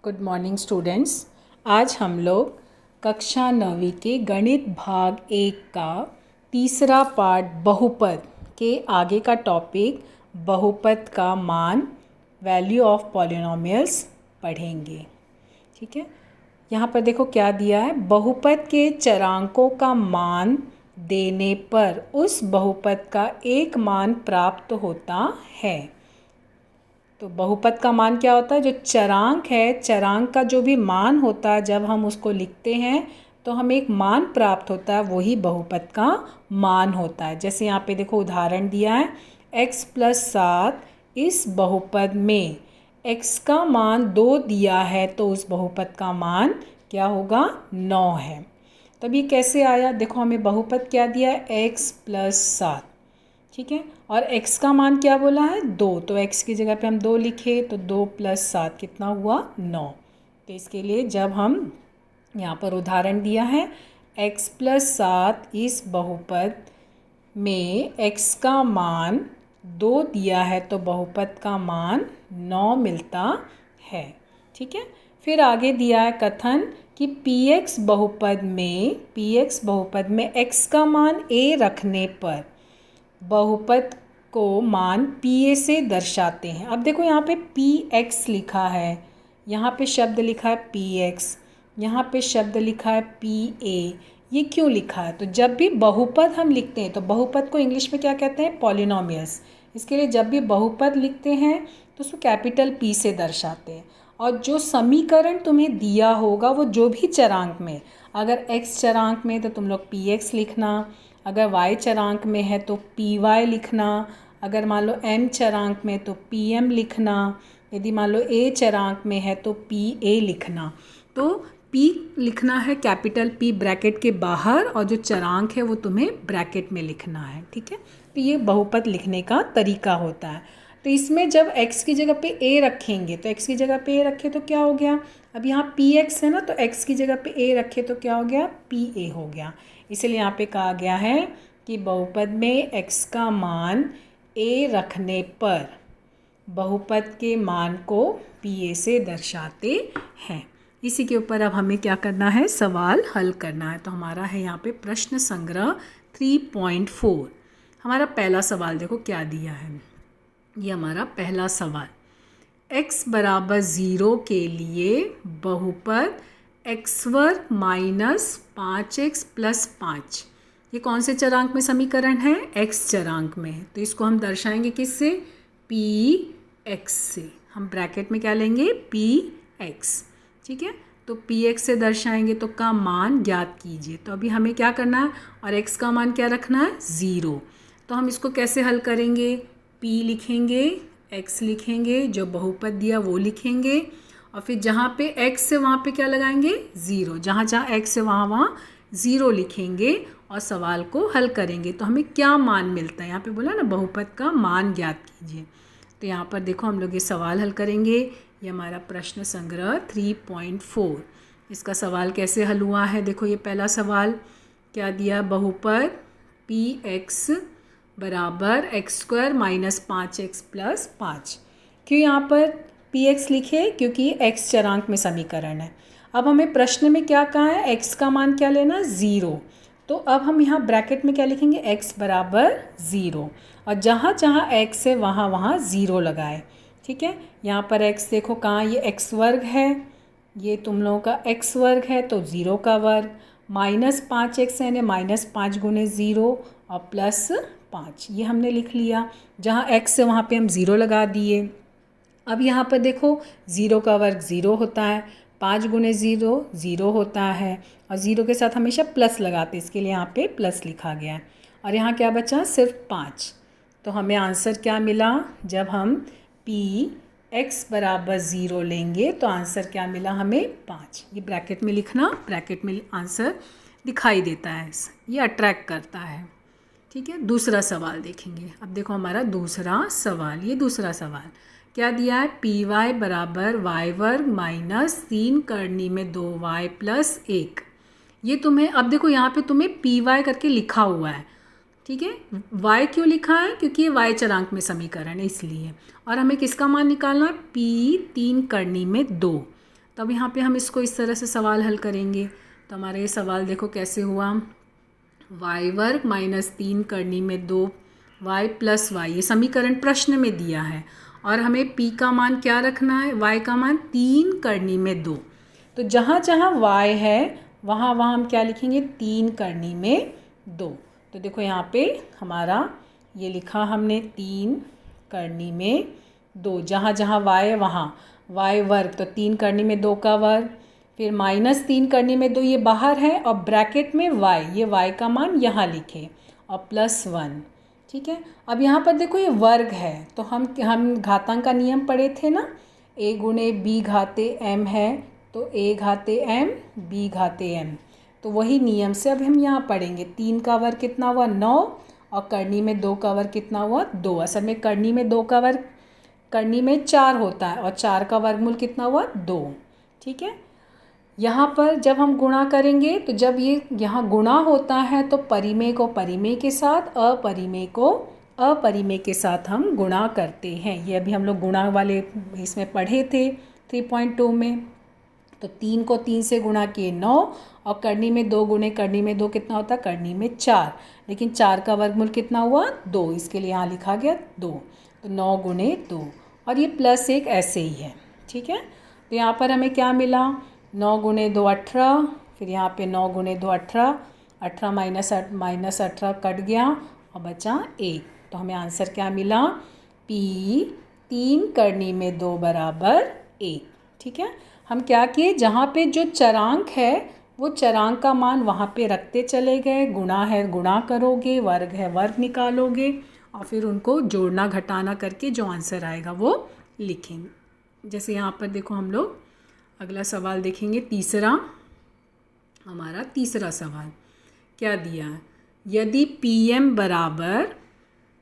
Good morning students. आज हम लोग कक्षा 9वीं के गणित भाग 1 का तीसरा पार्ट बहुपद के आगे का टॉपिक बहुपद का मान वैल्यू ऑफ पॉलिनोमियल्स पढ़ेंगे। ठीक है, यहाँ पर देखो क्या दिया है। बहुपद के चरांकों का मान देने पर उस बहुपद का एक मान प्राप्त होता है। तो बहुपद का मान क्या होता है? जो चरांक है, चरांक का जो भी मान होता है जब हम उसको लिखते हैं तो हमें एक मान प्राप्त होता है, वही बहुपद का मान होता है। जैसे यहाँ पे देखो उदाहरण दिया है x+7। इस बहुपद में x का मान 2 दिया है तो उस बहुपद का मान क्या होगा? 9 है। तब ये कैसे आया? देखो हमें बहुपद क्या दिया है? x+7। ठीक है, और x का मान क्या बोला है? 2। तो x की जगह पे हम 2 लिखे तो 2 + 7 कितना हुआ? 9। तो इसके लिए जब हम यहाँ पर उदाहरण दिया है x+7, इस बहुपद में x का मान 2 दिया है तो बहुपद का मान 9 मिलता है। ठीक है, फिर आगे दिया है कथन कि px बहुपद में x का मान a रखने पर बहुपद को मान pa से दर्शाते हैं। अब देखो यहाँ पे px लिखा है, यहाँ पे शब्द लिखा है px, यहाँ पे शब्द लिखा है pa। ये क्यों लिखा है? तो जब भी बहुपद हम लिखते हैं तो बहुपद को इंग्लिश में क्या कहते हैं? पॉलिनोमियल्स। इसके लिए जब भी बहुपद लिखते हैं तो उसको कैपिटल P से दर्शाते हैं। और जो समीकरण तुम्हें दिया होगा वो जो भी चरांक में, अगर x चरांक में तो तुम लोग px लिखना, अगर y चरांक में है तो py लिखना, अगर मान लो m चरांक में तो pm लिखना, यदि मान लो a चरांक में है तो pa लिखना। तो p लिखना है कैपिटल P ब्रैकेट के बाहर, और जो चरांक है वो तुम्हें ब्रैकेट में लिखना है। ठीक है, तो ये बहुपद लिखने का तरीका होता है। तो इसमें जब x की जगह पे a रखेंगे तो x की जगह पे a रखे तो क्या हो गया? अब यहाँ px है ना, तो x की जगह पे a रखे तो क्या हो गया? pa हो गया। इसलिए यहाँ पे कहा गया है कि बहुपद में x का मान a रखने पर बहुपद के मान को pa से दर्शाते हैं। इसी के ऊपर अब हमें क्या करना है? सवाल हल करना है। तो हमारा है यहाँ पे प्रश्न संग्रह 3.4। हमारा पहला सवाल देखो क्या दिया है। ये हमारा पहला सवाल, x = 0 के लिए बहुपद x² - 5x + 5, ये कौन से चरांक में समीकरण है? x चरांक में। तो इसको हम दर्शाएंगे किससे? px से। हम ब्रैकेट में क्या लेंगे? px। ठीक है, तो px से दर्शाएंगे तो का मान ज्ञात कीजिए। तो अभी हमें क्या करना है? और x का मान क्या रखना है? 0। तो हम इसको कैसे हल करेंगे? p लिखेंगे, x लिखेंगे, जो बहुपद दिया वो लिखेंगे, और फिर जहाँ पे x है वहाँ पे क्या लगाएंगे? 0। जहाँ जहाँ x है वहाँ वहाँ 0 लिखेंगे और सवाल को हल करेंगे। तो हमें क्या मान मिलता है? यहाँ पे बोला ना बहुपद का मान ज्ञात कीजिए। तो यहाँ पर देखो हम लोग ये सवाल हल करेंगे। ये हमारा प्रश्न संग्रह 3.4। इसका सवाल कैसे हल हुआ है? देखो ये पहला सवाल क्या दिया? बहुपद px = x² - 5x + 5। क्यों यहाँ पर px लिखे? क्योंकि x चरांक में समीकरण है। अब हमें प्रश्न में क्या कहा है? x का मान क्या लेना? 0। तो अब हम यहाँ ब्रैकेट में क्या लिखेंगे? x = 0, और जहाँ जहाँ x है वहाँ वहाँ 0 लगाए। ठीक है, यहाँ पर x देखो कहाँ? ये x² है, ये तुम लोगों का x² है तो 0 का वर्ग, -5x है -5 × 0 और +5, ये हमने लिख लिया। जहाँ x है वहाँ पे हम 0 लगा दिए। अब यहाँ पर देखो 0 का वर्ग 0 होता है, 5 × 0 0 होता है, और 0 के साथ हमेशा प्लस लगाते, इसके लिए यहाँ पे प्लस लिखा गया है। और यहाँ क्या बचा? सिर्फ 5। तो हमें आंसर क्या मिला? जब हम px = 0 लेंगे तो आंसर क्या मिला हमें? 5। ये ब्रैकेट में लिखना, ब्रैकेट में आंसर दिखाई देता है, ये अट्रैक्ट करता है। ठीक है, दूसरा सवाल देखेंगे। अब देखो हमारा दूसरा सवाल, ये दूसरा सवाल क्या दिया है? py = y² - 3 करनी में 2y + 1। ये तुम्हें, अब देखो यहाँ पे तुम्हें py करके लिखा हुआ है। ठीक है, y क्यों लिखा है? क्योंकि ये y चरांक में समीकरण है इसलिए। और हमें किसका मान निकालना है? p 3 करनी में 2। तो अब यहाँ पे हम इसको इस तरह से सवाल हल करेंगे। तो हमारा ये सवाल देखो कैसे हुआ, y वर्ग माइनस 3 करनी में 2 y प्लस वाई, ये समीकरण प्रश्न में दिया है और हमें p का मान क्या रखना है, y का मान 3 करनी में 2। तो जहाँ जहाँ y है वहाँ वहाँ हम क्या लिखेंगे, 3 करनी में 2। तो देखो यहाँ पे हमारा ये लिखा हमने 3 करनी में 2, जहाँ जहाँ y है वहाँ y वर्ग, तो 3 करनी में 2 का वर्ग, फिर माइनस 3 करनी में 2 ये बाहर है और ब्रैकेट में y, ये y का मान यहाँ लिखे और प्लस 1। ठीक है, अब यहाँ पर देखो ये वर्ग है तो हम घातांक का नियम पढ़े थे ना, a गुणे b घाते m है तो a घाते m b घाते m, तो वही नियम से अब हम यहाँ पढ़ेंगे। 3 का वर्ग कितना हुआ 9 और करनी में 2 का वर्ग कितना हुआ 2। असल में करनी में 2 का वर्ग करनी में 4 होता है और 4 का वर्गमूल कितना हुआ 2। ठीक है, यहाँ पर जब हम गुणा करेंगे तो जब ये यहाँ गुणा होता है तो परिमेय को परिमेय के साथ, अपरिमेय को अपरिमेय के साथ हम गुणा करते हैं। ये अभी हम लोग गुणा वाले इसमें पढ़े थे 3.2 में। तो 3 को 3 से गुणा किए 9 और करनी में 2 गुणे करनी में 2 कितना होता है, करनी में 4, लेकिन 4 का वर्गमूल कितना हुआ 2, इसके लिए यहाँ लिखा गया 2। तो 9 गुणे 2 और ये प्लस 1 ऐसे ही है। ठीक है, तो यहाँ पर हमें क्या मिला, 9 गुणे 2 18, फिर यहाँ पे 9 गुणे 2 18, 18 माइनस 18 कट गया और बचा 1। तो हमें आंसर क्या मिला, p 3 करनी में 2 बराबर 1। ठीक है, हम क्या किए, जहाँ पे जो चरांक है वो चरांक का मान वहाँ पे रखते चले गए, गुणा है गुणा करोगे, वर्ग है वर्ग निकालोगे और फिर उनको जोड़ना घटाना करके जो आंसर आएगा वो लिखेंगे। जैसे यहाँ पर देखो हम लोग अगला सवाल देखेंगे, हमारा तीसरा सवाल क्या दिया है, यदि pm बराबर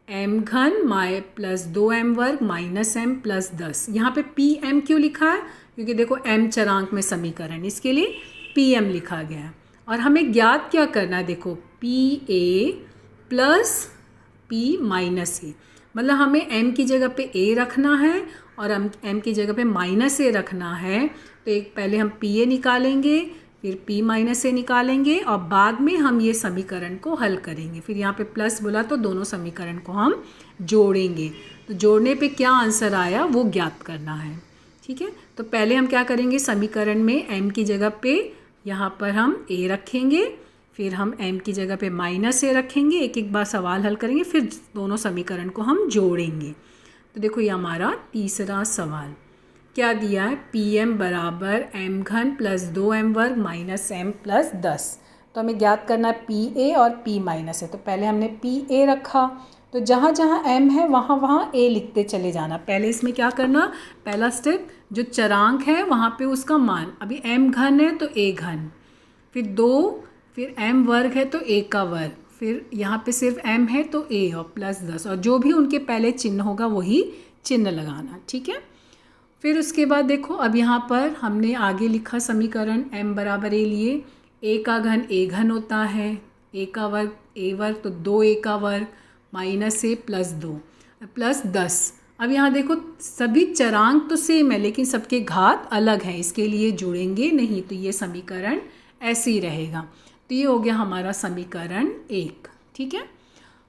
m घन माय प्लस 2m वर्ग माइनस m प्लस 10। यहाँ पे pm क्यों लिखा है, क्योंकि देखो m चरांक में समीकरण, इसके लिए pm लिखा गया है। और हमें ज्ञात क्या करना है, देखो pa plus p minus a, मतलब हमें m की जगह पे a रखना है और m की जगह पे माइनस a रखना है। तो एक पहले हम pa निकालेंगे, फिर p माइनस a निकालेंगे और बाद में हम ये समीकरण को हल करेंगे। फिर यहाँ पे प्लस बोला तो दोनों समीकरण को हम जोड़ेंगे, तो जोड़ने पे क्या आंसर आया वो ज्ञात करना है। ठीक है, तो पहले हम क्या करेंगे, समीकरण में m की जगह पे यहाँ पर हम a रखेंगे, फिर हम m की जगह पे माइनस a रखेंगे, एक एक बार सवाल हल करेंगे, फिर दोनों समीकरण को हम जोड़ेंगे। तो देखो ये हमारा तीसरा सवाल क्या दिया है, pm बराबर m घन प्लस 2m वर्ग माइनस m प्लस 10। तो हमें ज्ञात करना है pa और p माइनस है। तो पहले हमने pa रखा, तो जहाँ जहाँ m है वहाँ वहाँ a लिखते चले जाना। पहले इसमें क्या करना, पहला स्टेप जो चरांक है वहाँ पे उसका मान, अभी m घन है तो a घन, फिर 2, फिर m वर्ग है तो a का वर्ग, फिर यहाँ पे सिर्फ m है तो a और प्लस 10, और जो भी उनके पहले चिन्ह होगा वही चिन्ह लगाना। ठीक है, फिर उसके बाद देखो अब यहाँ पर हमने आगे लिखा समीकरण m बराबर a लिए, a का घन a घन होता है, a का वर्ग a वर्ग, तो 2a का वर्ग माइनस a प्लस 2 प्लस 10। अब यहाँ देखो सभी चरांक तो सेम है लेकिन सबके घात अलग हैं, इसके लिए जुड़ेंगे नहीं, तो ये समीकरण ऐसे ही रहेगा। तो ये हो गया हमारा समीकरण 1। ठीक है,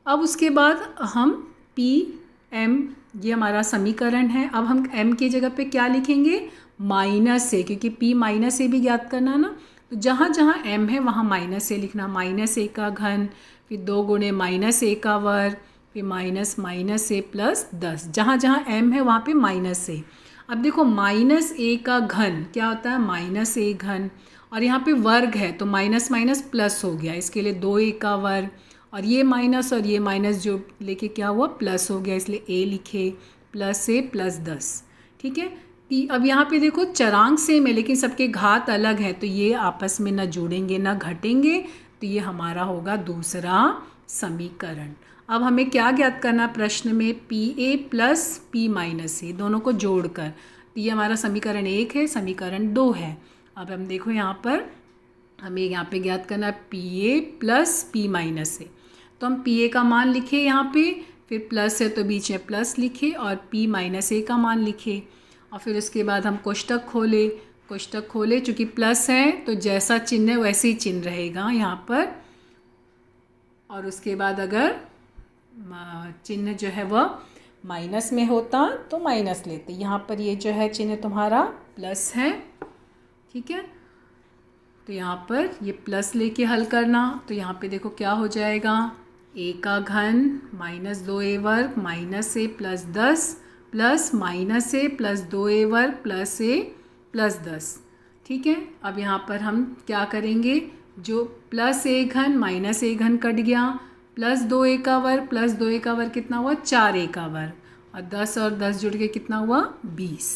अब उसके बाद हम pm, ये हमारा समीकरण है। अब हम m की जगह पे क्या लिखेंगे, माइनस a, क्योंकि p माइनस a भी ज्ञात करना ना, तो जहाँ जहाँ m है वहाँ माइनस a लिखना, माइनस a का घन, फिर 2 गुणे माइनस a का वर्ग, फिर माइनस a प्लस 10, जहाँ जहाँ m है वहाँ पे माइनस a। अब देखो माइनस a का घन क्या होता है, माइनस a घन, और यहाँ पे वर्ग है तो माइनस माइनस प्लस हो गया, इसके लिए 2a का वर्ग, और ये माइनस जो लेके क्या हुआ प्लस हो गया, इसलिए a लिखे, प्लस a प्लस 10। ठीक है, अब यहाँ पे देखो चरांक सेम है लेकिन सबके घात अलग है, तो ये आपस में ना जुड़ेंगे ना घटेंगे, तो ये हमारा होगा दूसरा समीकरण। अब हमें क्या ज्ञात करना प्रश्न में, pa plus p minus a दोनों को जोड़कर, तो ये हमारा समीकरण 1 है, समीकरण 2 है। अब हम देखो यहाँ पर हमें यहाँ पे ज्ञात करना है pa plus p minus a, तो हम pa का मान लिखे यहाँ पे, फिर प्लस है तो बीच में प्लस लिखे और p माइनस a का मान लिखे, और फिर उसके बाद हम कोष्टक खोले, कोष्ठक खोले, चूँकि प्लस है तो जैसा चिन्ह है वैसे ही चिन्ह रहेगा यहाँ पर। और उसके बाद अगर चिन्ह जो है वह माइनस में होता तो माइनस लेते। यहाँ पर ये जो है चिन्ह तुम्हारा प्लस है, ठीक है। तो यहाँ पर ये प्लस लेके हल करना, तो यहाँ पे देखो क्या हो जाएगा, a का घन माइनस 2a वर्ग minus a plus 10 plus minus a plus 2a वर्ग प्लस a प्लस 10, ठीक है। अब यहाँ पर हम क्या करेंगे, जो प्लस a घन माइनस a घन कट गया, प्लस 2a का वर्ग प्लस 2a का वर्ग कितना हुआ 4a का वर्ग, और 10 और 10 जुड़ के कितना हुआ 20,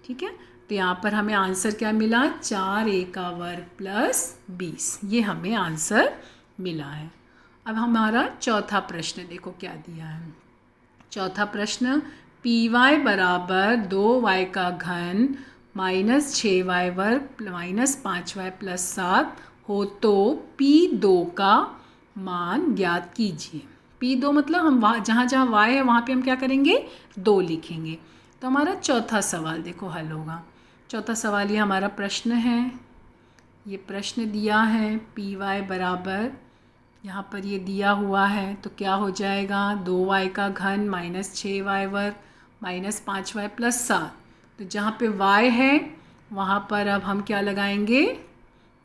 ठीक है। तो यहाँ पर हमें आंसर क्या मिला, 4a का वर्ग प्लस 20, ये हमें आंसर मिला है। अब हमारा चौथा प्रश्न देखो क्या दिया है। चौथा प्रश्न, py बराबर 2y का घन माइनस 6y वर्ग माइनस 5y प्लस 7 हो तो p2 का मान ज्ञात कीजिए। p2 मतलब हम वहाँ जहाँ y है वहाँ पे हम क्या करेंगे, 2 लिखेंगे। तो हमारा चौथा सवाल देखो हल होगा। चौथा सवाल ये हमारा प्रश्न है, ये प्रश्न दिया है py बराबर, यहाँ पर ये दिया हुआ है तो क्या हो जाएगा, 2y का घन माइनस 6y वर्ग माइनस 5y प्लस 7। तो जहाँ पे y है वहाँ पर अब हम क्या लगाएंगे,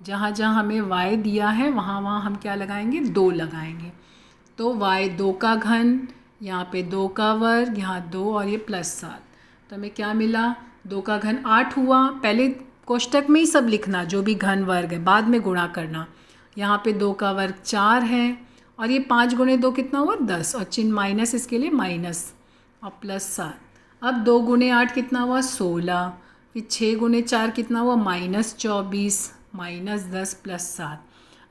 जहाँ जहाँ हमें y दिया है वहाँ वहाँ हम क्या लगाएंगे, 2 लगाएंगे। तो y 2 का घन, यहाँ पे 2 का वर्ग, यहाँ 2 और ये प्लस 7, तो हमें क्या मिला, 2 का घन 8 हुआ। पहले कोष्ठक में ही सब लिखना जो भी घन वर्ग है, बाद में गुणा करना। यहाँ पे 2 का वर्ग 4 है और ये 5 गुणे 2 कितना हुआ 10, और चिन्ह माइनस इसके लिए माइनस और प्लस 7। अब 2 गुणे 8 कितना हुआ 16, फिर 6 गुणे 4 कितना हुआ माइनस 24 माइनस 10 प्लस 7।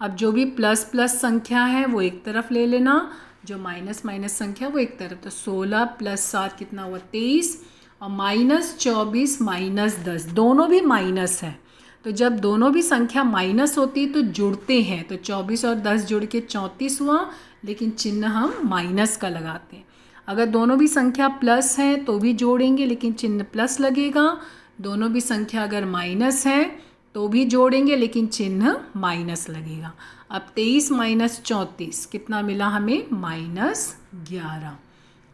अब जो भी प्लस प्लस संख्या है वो एक तरफ ले लेना, जो माइनस माइनस संख्या वो एक तरफ। तो 16 प्लस 7 कितना हुआ 23, और माइनस 24 माइनस 10 दोनों भी माइनस है। तो जब दोनों भी संख्या माइनस होती तो जुड़ते हैं, तो 24 और 10 जुड़ के 34 हुआ, लेकिन चिन्ह हम माइनस का लगाते हैं। अगर दोनों भी संख्या प्लस है तो भी जोड़ेंगे लेकिन चिन्ह प्लस लगेगा। दोनों भी संख्या अगर माइनस है तो भी जोड़ेंगे लेकिन चिन्ह माइनस लगेगा। अब 23 माइनस 34 कितना मिला हमें -11।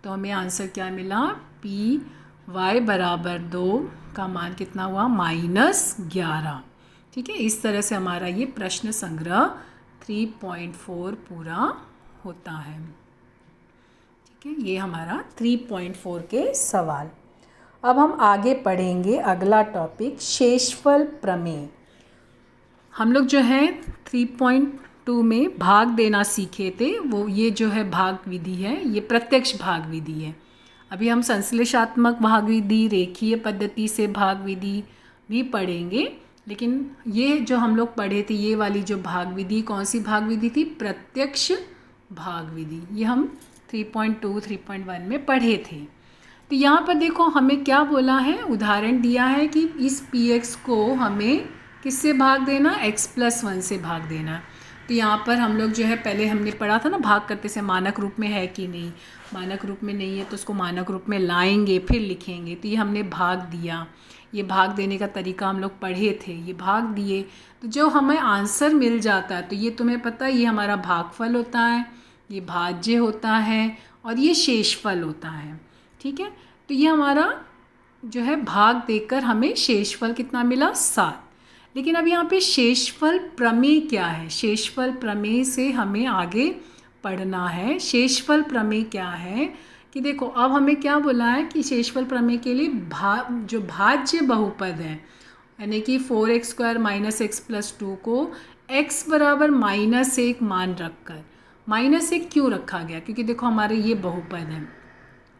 तो हमें आंसर क्या मिला, py बराबर 2 का मान कितना हुआ -11। ठीक है, इस तरह से हमारा ये प्रश्न संग्रह 3.4 पूरा होता है। ठीक है, ये हमारा 3.4 के सवाल। अब हम आगे पढ़ेंगे अगला टॉपिक शेषफल प्रमेय। हम लोग जो है 3.2 में भाग देना सीखे थे, वो ये जो है भाग विधि है, ये प्रत्यक्ष भाग विधि है। अभी हम संश्लेषात्मक भाग विधि, रेखीय पद्धति से भाग विधि भी पढ़ेंगे, लेकिन ये जो हम लोग पढ़े थे ये वाली जो भाग विधि, कौन सी भाग विधि थी, प्रत्यक्ष भाग विधि। ये हम 3.2 3.1 में पढ़े थे। तो यहाँ पर देखो हमें क्या बोला है, उदाहरण दिया है कि इस px को हमें किससे भाग देना, x+1 से भाग देना। तो यहाँ पर हम लोग जो है पहले हमने पढ़ा था ना, भाग करते से मानक रूप में है कि नहीं, मानक रूप में नहीं है तो उसको मानक रूप में लाएंगे फिर लिखेंगे। तो ये हमने भाग दिया, ये भाग देने का तरीका हम लोग पढ़े थे, ये भाग दिए तो जो हमें आंसर मिल जाता है तो ये तुम्हें पता है ये हमारा भागफल होता है, ये भाज्य होता है और ये शेषफल होता है। ठीक है, तो ये हमारा जो है भाग देकर हमें शेषफल कितना मिला 7। लेकिन अब यहाँ पे शेषफल प्रमेय क्या है, शेषफल प्रमेय से हमें आगे पढ़ना है। शेषफल प्रमेय क्या है कि देखो अब हमें क्या बोला है कि शेषफल प्रमेय के लिए जो भाज्य बहुपद है, यानी कि 4x² - x + 2 को x बराबर -1 मान रखकर, -1 क्यों रखा गया, क्योंकि देखो हमारे ये बहुपद है,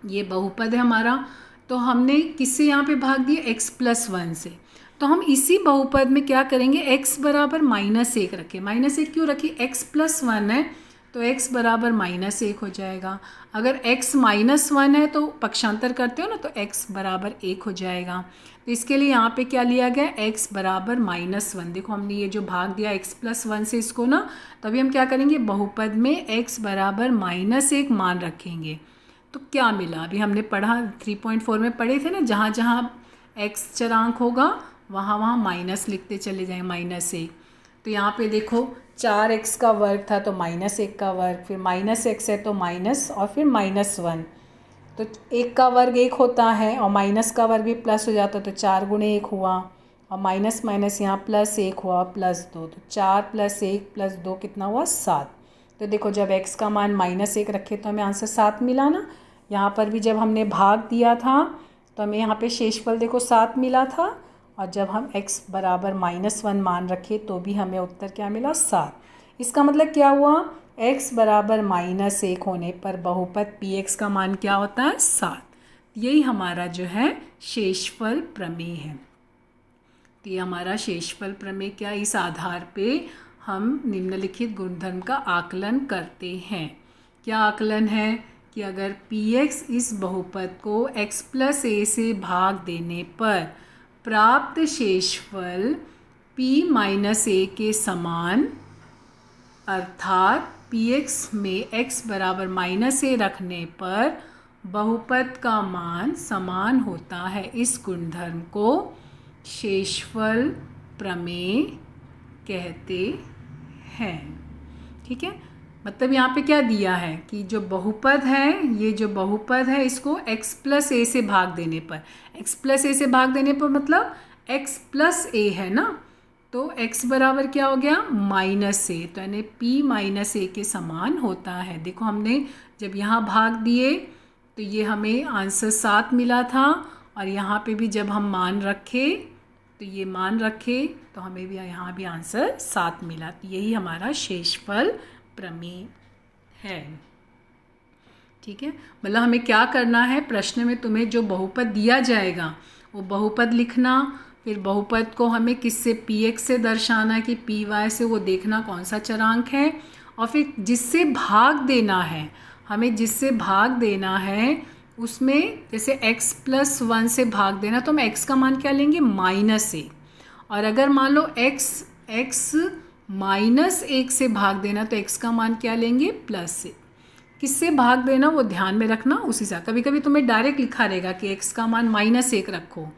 ये बहुपद है हमारा, तो हमने किससे यहाँ पे भाग दिया x+1 से। तो हम इसी बहुपद में क्या करेंगे, x बराबर -1 रखें। -1 क्यों रखी, x+1 है तो x बराबर -1 हो जाएगा। अगर x -1 है तो पक्षांतर करते हो ना, तो x बराबर 1 हो जाएगा। तो इसके लिए यहाँ पे क्या लिया गया, x बराबर -1। देखो हमने ये जो भाग दिया x+1 से इसको ना, तभी हम क्या करेंगे, बहुपद में x बराबर -1 मान रखेंगे। तो क्या मिला, अभी हमने पढ़ा 3.4 में पढ़े थे ना, जहाँ जहाँ x चरांक होगा वहाँ वहाँ माइनस लिखते चले जाएँ, -1। तो यहाँ पे देखो 4x का वर्ग था तो -1 का वर्ग, फिर -x है तो माइनस और फिर -1। तो 1 का वर्ग 1 होता है और माइनस का वर्ग भी प्लस हो जाता है, तो 4 गुणे 1 हुआ और माइनस माइनस यहाँ +1 हुआ +2, तो 4 + 1 + 2 कितना हुआ 7। तो देखो जब x का मान -1 रखे तो हमें आंसर 7 मिला ना। यहाँ पर भी जब हमने भाग दिया था तो हमें यहाँ पे शेषफल देखो 7 मिला था, और जब हम x बराबर -1 मान रखे तो भी हमें उत्तर क्या मिला 7। इसका मतलब क्या हुआ, x बराबर -1 होने पर बहुपद px का मान क्या होता है 7। यही हमारा जो है शेषफल प्रमेय है। तो ये हमारा शेषफल प्रमेय क्या, इस आधार पे हम निम्नलिखित गुणधर्म का आकलन करते हैं। क्या आकलन है कि अगर px इस बहुपद को x + a से भाग देने पर प्राप्त शेषफल p - a के समान, अर्थात px में x बराबर -a रखने पर बहुपद का मान समान होता है, इस गुणधर्म को शेषफल प्रमेय कहते हैं। ठीक है, मतलब यहाँ पे क्या दिया है कि जो बहुपद है, ये जो बहुपद है इसको x + a से भाग देने पर, x + a से भाग देने पर मतलब x + a है ना, तो x बराबर क्या हो गया -a, तो यानी p - a के समान होता है। देखो हमने जब यहाँ भाग दिए तो ये हमें आंसर 7 मिला था, और यहाँ पे भी जब हम मान रखे तो ये मान रखे तो हमें भी यहाँ भी आंसर 7 मिला। तो यही हमारा शेषफल प्रमेय है। ठीक है, मतलब हमें क्या करना है, प्रश्न में तुम्हें जो बहुपद दिया जाएगा वो बहुपद लिखना, फिर बहुपद को हमें किससे px से दर्शाना है कि py से, वो देखना कौन सा चरांक है, और फिर जिससे भाग देना है, हमें जिससे भाग देना है उसमें जैसे x + 1 से भाग देना तो हम x का मान क्या लेंगे -a, और अगर मान लो x -1 से भाग देना तो x का मान क्या लेंगे +a। किससे भाग देना वो ध्यान में रखना, उसी से कभी कभी तुम्हें डायरेक्ट लिखा रहेगा कि x का मान -1 रखो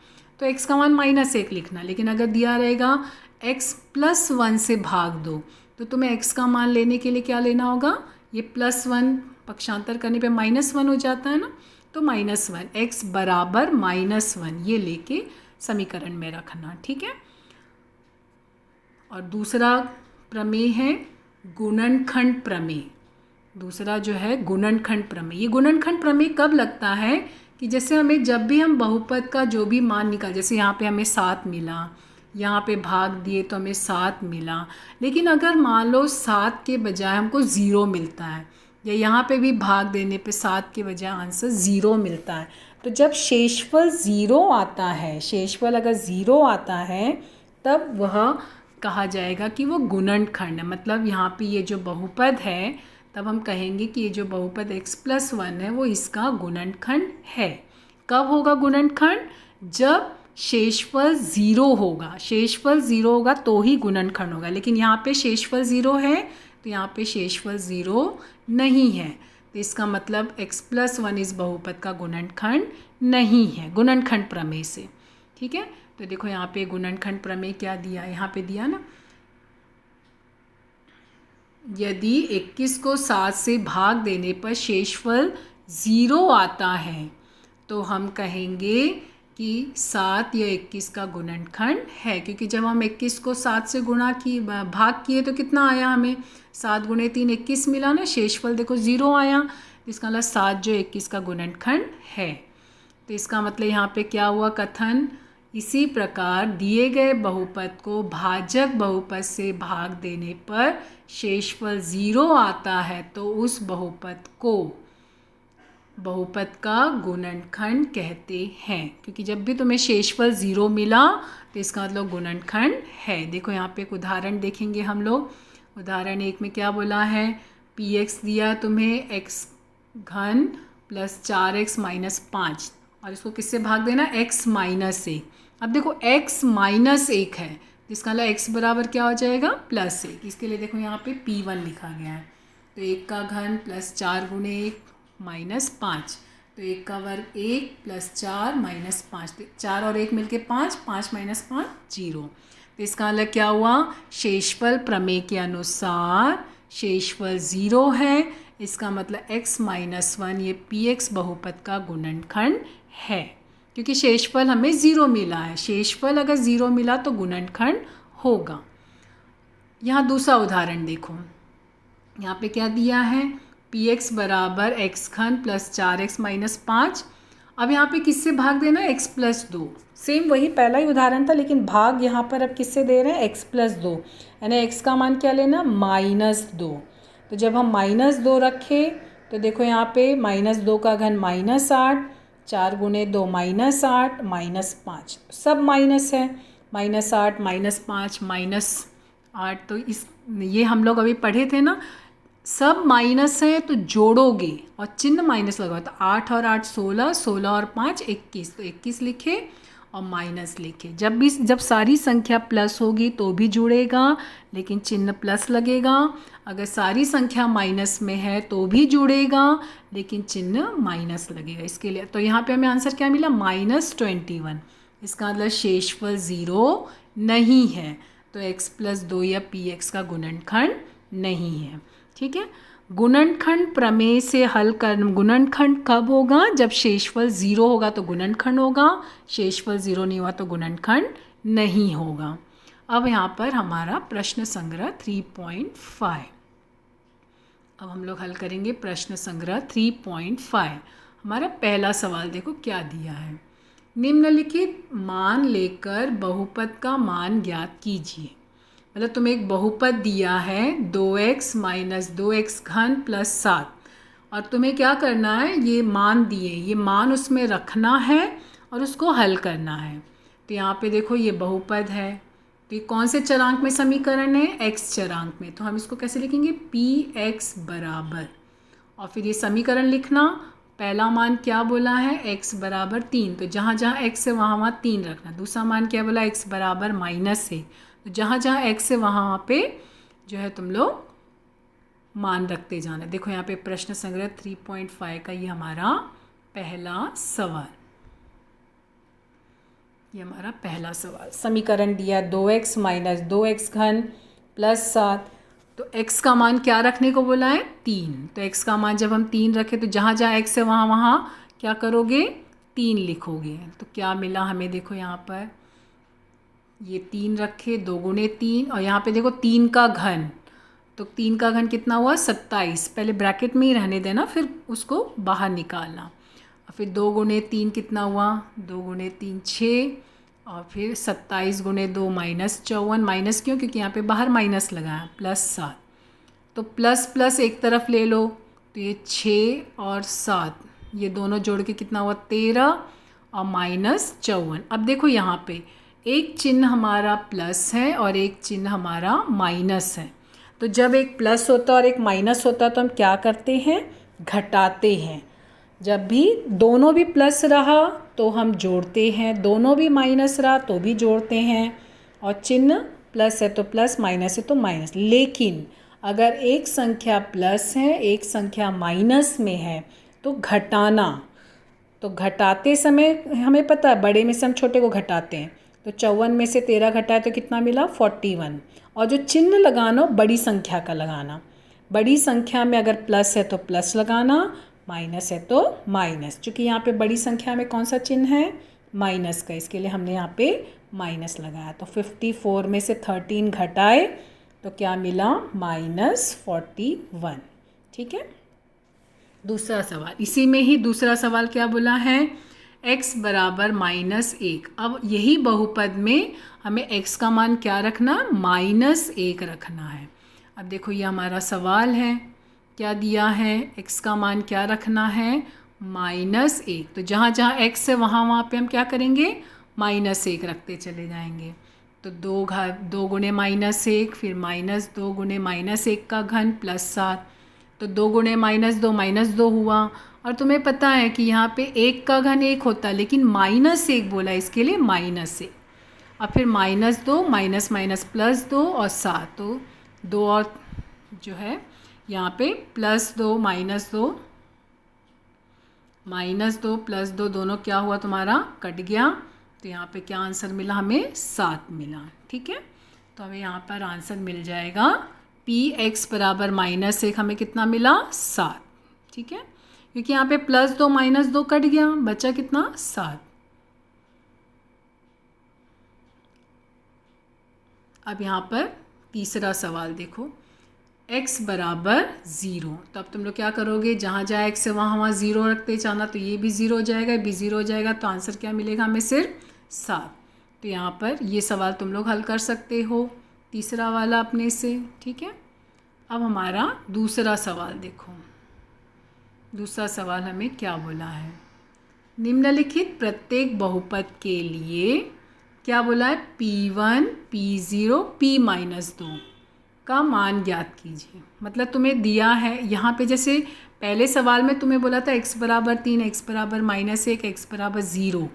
तो x का मान -1 लिखना, लेकिन अगर दिया रहेगा x + 1 से भाग दो तो तुम्हें x का मान लेने के लिए क्या लेना होगा, ये +1 पक्षांतर करने पे -1 हो जाता है ना, तो -1 x बराबर -1 ये लेके समीकरण में रखना। ठीक है, और दूसरा प्रमेय है गुणनखंड प्रमेय। दूसरा जो है गुणनखंड प्रमेय। ये गुणनखंड प्रमेय कब लगता है कि जैसे हमें जब भी हम बहुपद का जो भी मान निकाल, जैसे यहाँ पे हमें 7 मिला, यहाँ पे भाग दिए तो हमें 7 मिला, लेकिन अगर मान लो 7 के बजाय हमको 0 मिलता है, या यहाँ पे भी भाग देने पे 7 के बजाय आंसर 0 मिलता है, तो जब शेषफल 0 आता है, शेषफल अगर 0 आता है तब वह कहा जाएगा कि वो गुणनखंड है। मतलब यहाँ पे ये जो बहुपद है तब हम कहेंगे कि ये जो बहुपद x + 1 है वो इसका गुणनखंड है। कब होगा गुणनखंड, जब शेषफल 0 होगा, शेषफल 0 होगा तो ही गुणनखंड होगा, लेकिन यहाँ पे शेषफल 0 है तो यहाँ पे शेषफल 0 नहीं है, तो इसका मतलब x + 1 इस बहुपद का गुणनखंड नहीं है, गुणनखंड प्रमेय से। ठीक है, तो देखो यहाँ पे गुणनखंड प्रमेय क्या दिया, यहाँ पे दिया ना, यदि 21 को 7 से भाग देने पर शेषफल 0 आता है तो हम कहेंगे कि 7 या 21 का गुणनखंड है, क्योंकि जब हम 21 को 7 से भाग किए तो कितना आया, हमें 7 × 3 21 मिला ना, शेषफल देखो 0 आया, इसका मतलब 7 जो 21 का गुणनखंड है। तो इसका मतलब यहाँ पे क्या हुआ कथन, इसी प्रकार दिए गए बहुपद को भाजक बहुपद से भाग देने पर शेषफल 0 आता है तो उस बहुपद को बहुपद का गुणनखंड कहते हैं, क्योंकि जब भी तुम्हें शेषफल 0 मिला तो इसका मतलब गुणनखंड है। देखो यहाँ पे एक उदाहरण देखेंगे हम लोग। उदाहरण 1 में क्या बोला है, px दिया तुम्हें x³ + 4x - 5, और इसको किससे भाग देना, x - 1। अब देखो x - 1 है, जिसका मतलब x बराबर क्या हो जाएगा +1। इसके लिए देखो यहाँ पे p1 लिखा गया है, तो 1 का घन + 4 × 1 - 5, तो 1 का वर्ग 1 प्लस 4 माइनस 5, 4 और 1 मिलके 5, 5 माइनस 5 0। तो इसका मतलब क्या हुआ, शेषफल प्रमेय के अनुसार शेषफल 0 है। इसका मतलब x माइनस 1 ये px बहुपद का गुणनखंड है, क्योंकि शेषफल हमें 0 मिला है। शेषफल अगर 0 मिला तो गुणनखंड होगा। यहाँ दूसरा उदाहरण देखो, यहाँ पे क्या दिया है, px बराबर x घन प्लस 4x माइनस 5। अब यहाँ पे किससे भाग देना है, x प्लस 2। सेम वही पहला ही उदाहरण था, लेकिन भाग यहाँ पर अब किससे दे रहे हैं, x प्लस 2, यानी x का मान क्या लेना, -2। तो जब हम -2 रखें तो देखो यहाँ पे -2 का घन -8, 4 गुणे 2 -8, -5 सब माइनस है, -8 -5 -8। तो इस ये हम लोग अभी पढ़े थे ना, सब माइनस है तो जोड़ोगे और चिन्ह माइनस लगाओ, तो 8 और 8 16, 16 और 5 21, तो 21 लिखे और माइनस लिखे। जब सारी संख्या प्लस होगी तो भी जुड़ेगा, लेकिन चिन्ह प्लस लगेगा। अगर सारी संख्या माइनस में है तो भी जुड़ेगा, लेकिन चिन्ह माइनस लगेगा। इसके लिए तो यहाँ पे हमें आंसर क्या मिला, -21। इसका मतलब शेषफल 0 नहीं है, तो x प्लस 2 या px का गुणनखंड नहीं है। ठीक है, गुणनखंड प्रमेय से हल कर, गुणनखंड कब होगा, जब शेषफल 0 होगा तो गुणनखंड होगा, शेषफल 0 नहीं हुआ तो गुणनखंड नहीं होगा। अब यहाँ पर हमारा प्रश्न संग्रह 3.5, अब हम लोग हल करेंगे प्रश्न संग्रह 3.5। हमारा पहला सवाल देखो क्या दिया है, निम्नलिखित मान लेकर बहुपद का मान ज्ञात कीजिए। मतलब तुम्हें एक बहुपद दिया है 2x माइनस 2x घन प्लस 7, और तुम्हें क्या करना है, ये मान दिए, ये मान उसमें रखना है और उसको हल करना है। तो यहाँ पे देखो ये बहुपद है, तो ये कौन से चरांक में समीकरण है, x चरांक में। तो हम इसको कैसे लिखेंगे, px बराबर, और फिर ये समीकरण लिखना, पहला मान क्या बोला है, x बराबर 3, तो जहाँ जहाँ x है वहाँ वहाँ 3 रखना। दूसरा मान क्या बोला, x बराबर -1, तो जहाँ जहाँ x है वहाँ पे जो है तुम लोग मान रखते जाना। देखो यहाँ पे प्रश्न संग्रह 3.5 का ये हमारा पहला सवाल, ये हमारा पहला सवाल। समीकरण दिया 2x माइनस 2x घन प्लस 7, तो x का मान क्या रखने को बोला है, 3। तो x का मान जब हम 3 रखें तो जहाँ जहाँ x है वहाँ वहाँ क्या करोगे, 3 लिखोगे। तो क्या मिला हमें, देखो यहाँ पर ये 3 रखे, 2 गुणे 3, और यहाँ पे देखो 3 का घन, तो 3 का घन कितना हुआ, 27। पहले ब्रैकेट में ही रहने देना, फिर उसको बाहर निकालना। और फिर 2 गुणे 3 कितना हुआ, 2 गुणे 3 6, और फिर 27 गुणे 2 -54, माइनस क्यों, क्योंकि यहाँ पे बाहर माइनस लगाया, प्लस 7। तो प्लस प्लस एक तरफ ले लो, तो ये 6 और 7 ये दोनों जोड़ के कितना हुआ, 13 और -54। अब देखो यहाँ पे एक चिन्ह हमारा प्लस है और एक चिन्ह हमारा माइनस है। तो जब एक प्लस होता है और एक माइनस होता है तो हम क्या करते हैं, घटाते हैं। जब भी दोनों भी प्लस रहा तो हम जोड़ते हैं, दोनों भी माइनस रहा तो भी जोड़ते हैं, और चिन्ह प्लस है तो प्लस, माइनस है तो माइनस। लेकिन अगर एक संख्या प्लस है, एक संख्या माइनस में है तो घटाना, तो घटाते समय हमें पता है बड़े में से हम छोटे को घटाते हैं, तो 54 में से 13 घटाए तो कितना मिला, 41। और जो चिन्ह लगाना बड़ी संख्या का लगाना, बड़ी संख्या में अगर प्लस है तो प्लस लगाना, माइनस है तो माइनस। चूँकि यहाँ पे बड़ी संख्या में कौन सा चिन्ह है, माइनस का, इसके लिए हमने यहाँ पे माइनस लगाया। तो 54 में से 13 घटाए तो क्या मिला, -41। ठीक है, दूसरा सवाल, इसी में ही दूसरा सवाल क्या बोला है, x बराबर -1। अब यही बहुपद में हमें x का मान क्या रखना, -1 रखना है। अब देखो ये हमारा सवाल है, क्या दिया है, x का मान क्या रखना है, -1। तो जहाँ जहाँ x है वहाँ वहाँ पे हम क्या करेंगे, -1 रखते चले जाएंगे। तो 2 गुणे -1, फिर -2 गुणे -1 का घन प्लस 7, तो 2 गुणे -2 हुआ। और तुम्हें पता है कि यहाँ पे 1 का घन 1 होता है, लेकिन -1 बोला, इसके लिए -1। और फिर -2 माइनस माइनस +2 और 7, तो 2 और जो है यहाँ पे +2 -2 -2 + 2 दोनों क्या हुआ तुम्हारा, कट गया। तो यहाँ पे क्या आंसर मिला हमें, 7 मिला। ठीक है, तो हमें यहाँ पर आंसर मिल जाएगा px बराबर -1 हमें कितना मिला, 7। ठीक है, क्योंकि यहाँ पे +2 -2 कट गया, बचा कितना, 7। अब यहाँ पर तीसरा सवाल देखो, x बराबर 0। तो अब तुम लोग क्या करोगे, जहाँ जहाँ x है वहाँ वहाँ 0 रखते जाना। तो ये भी 0 हो जाएगा, ये भी 0 हो जाएगा। तो आंसर क्या मिलेगा हमें, सिर्फ 7। तो यहाँ पर ये सवाल तुम लोग हल कर सकते हो, तीसरा वाला अपने से। ठीक है, अब हमारा दूसरा सवाल देखो। दूसरा सवाल हमें क्या बोला है, निम्नलिखित प्रत्येक बहुपद के लिए क्या बोला है, P1, P0, P-2 का मान ज्ञात कीजिए। मतलब तुम्हें दिया है यहाँ पे, जैसे पहले सवाल में तुम्हें बोला था x बराबर 3, x बराबर -1, x बराबर 0।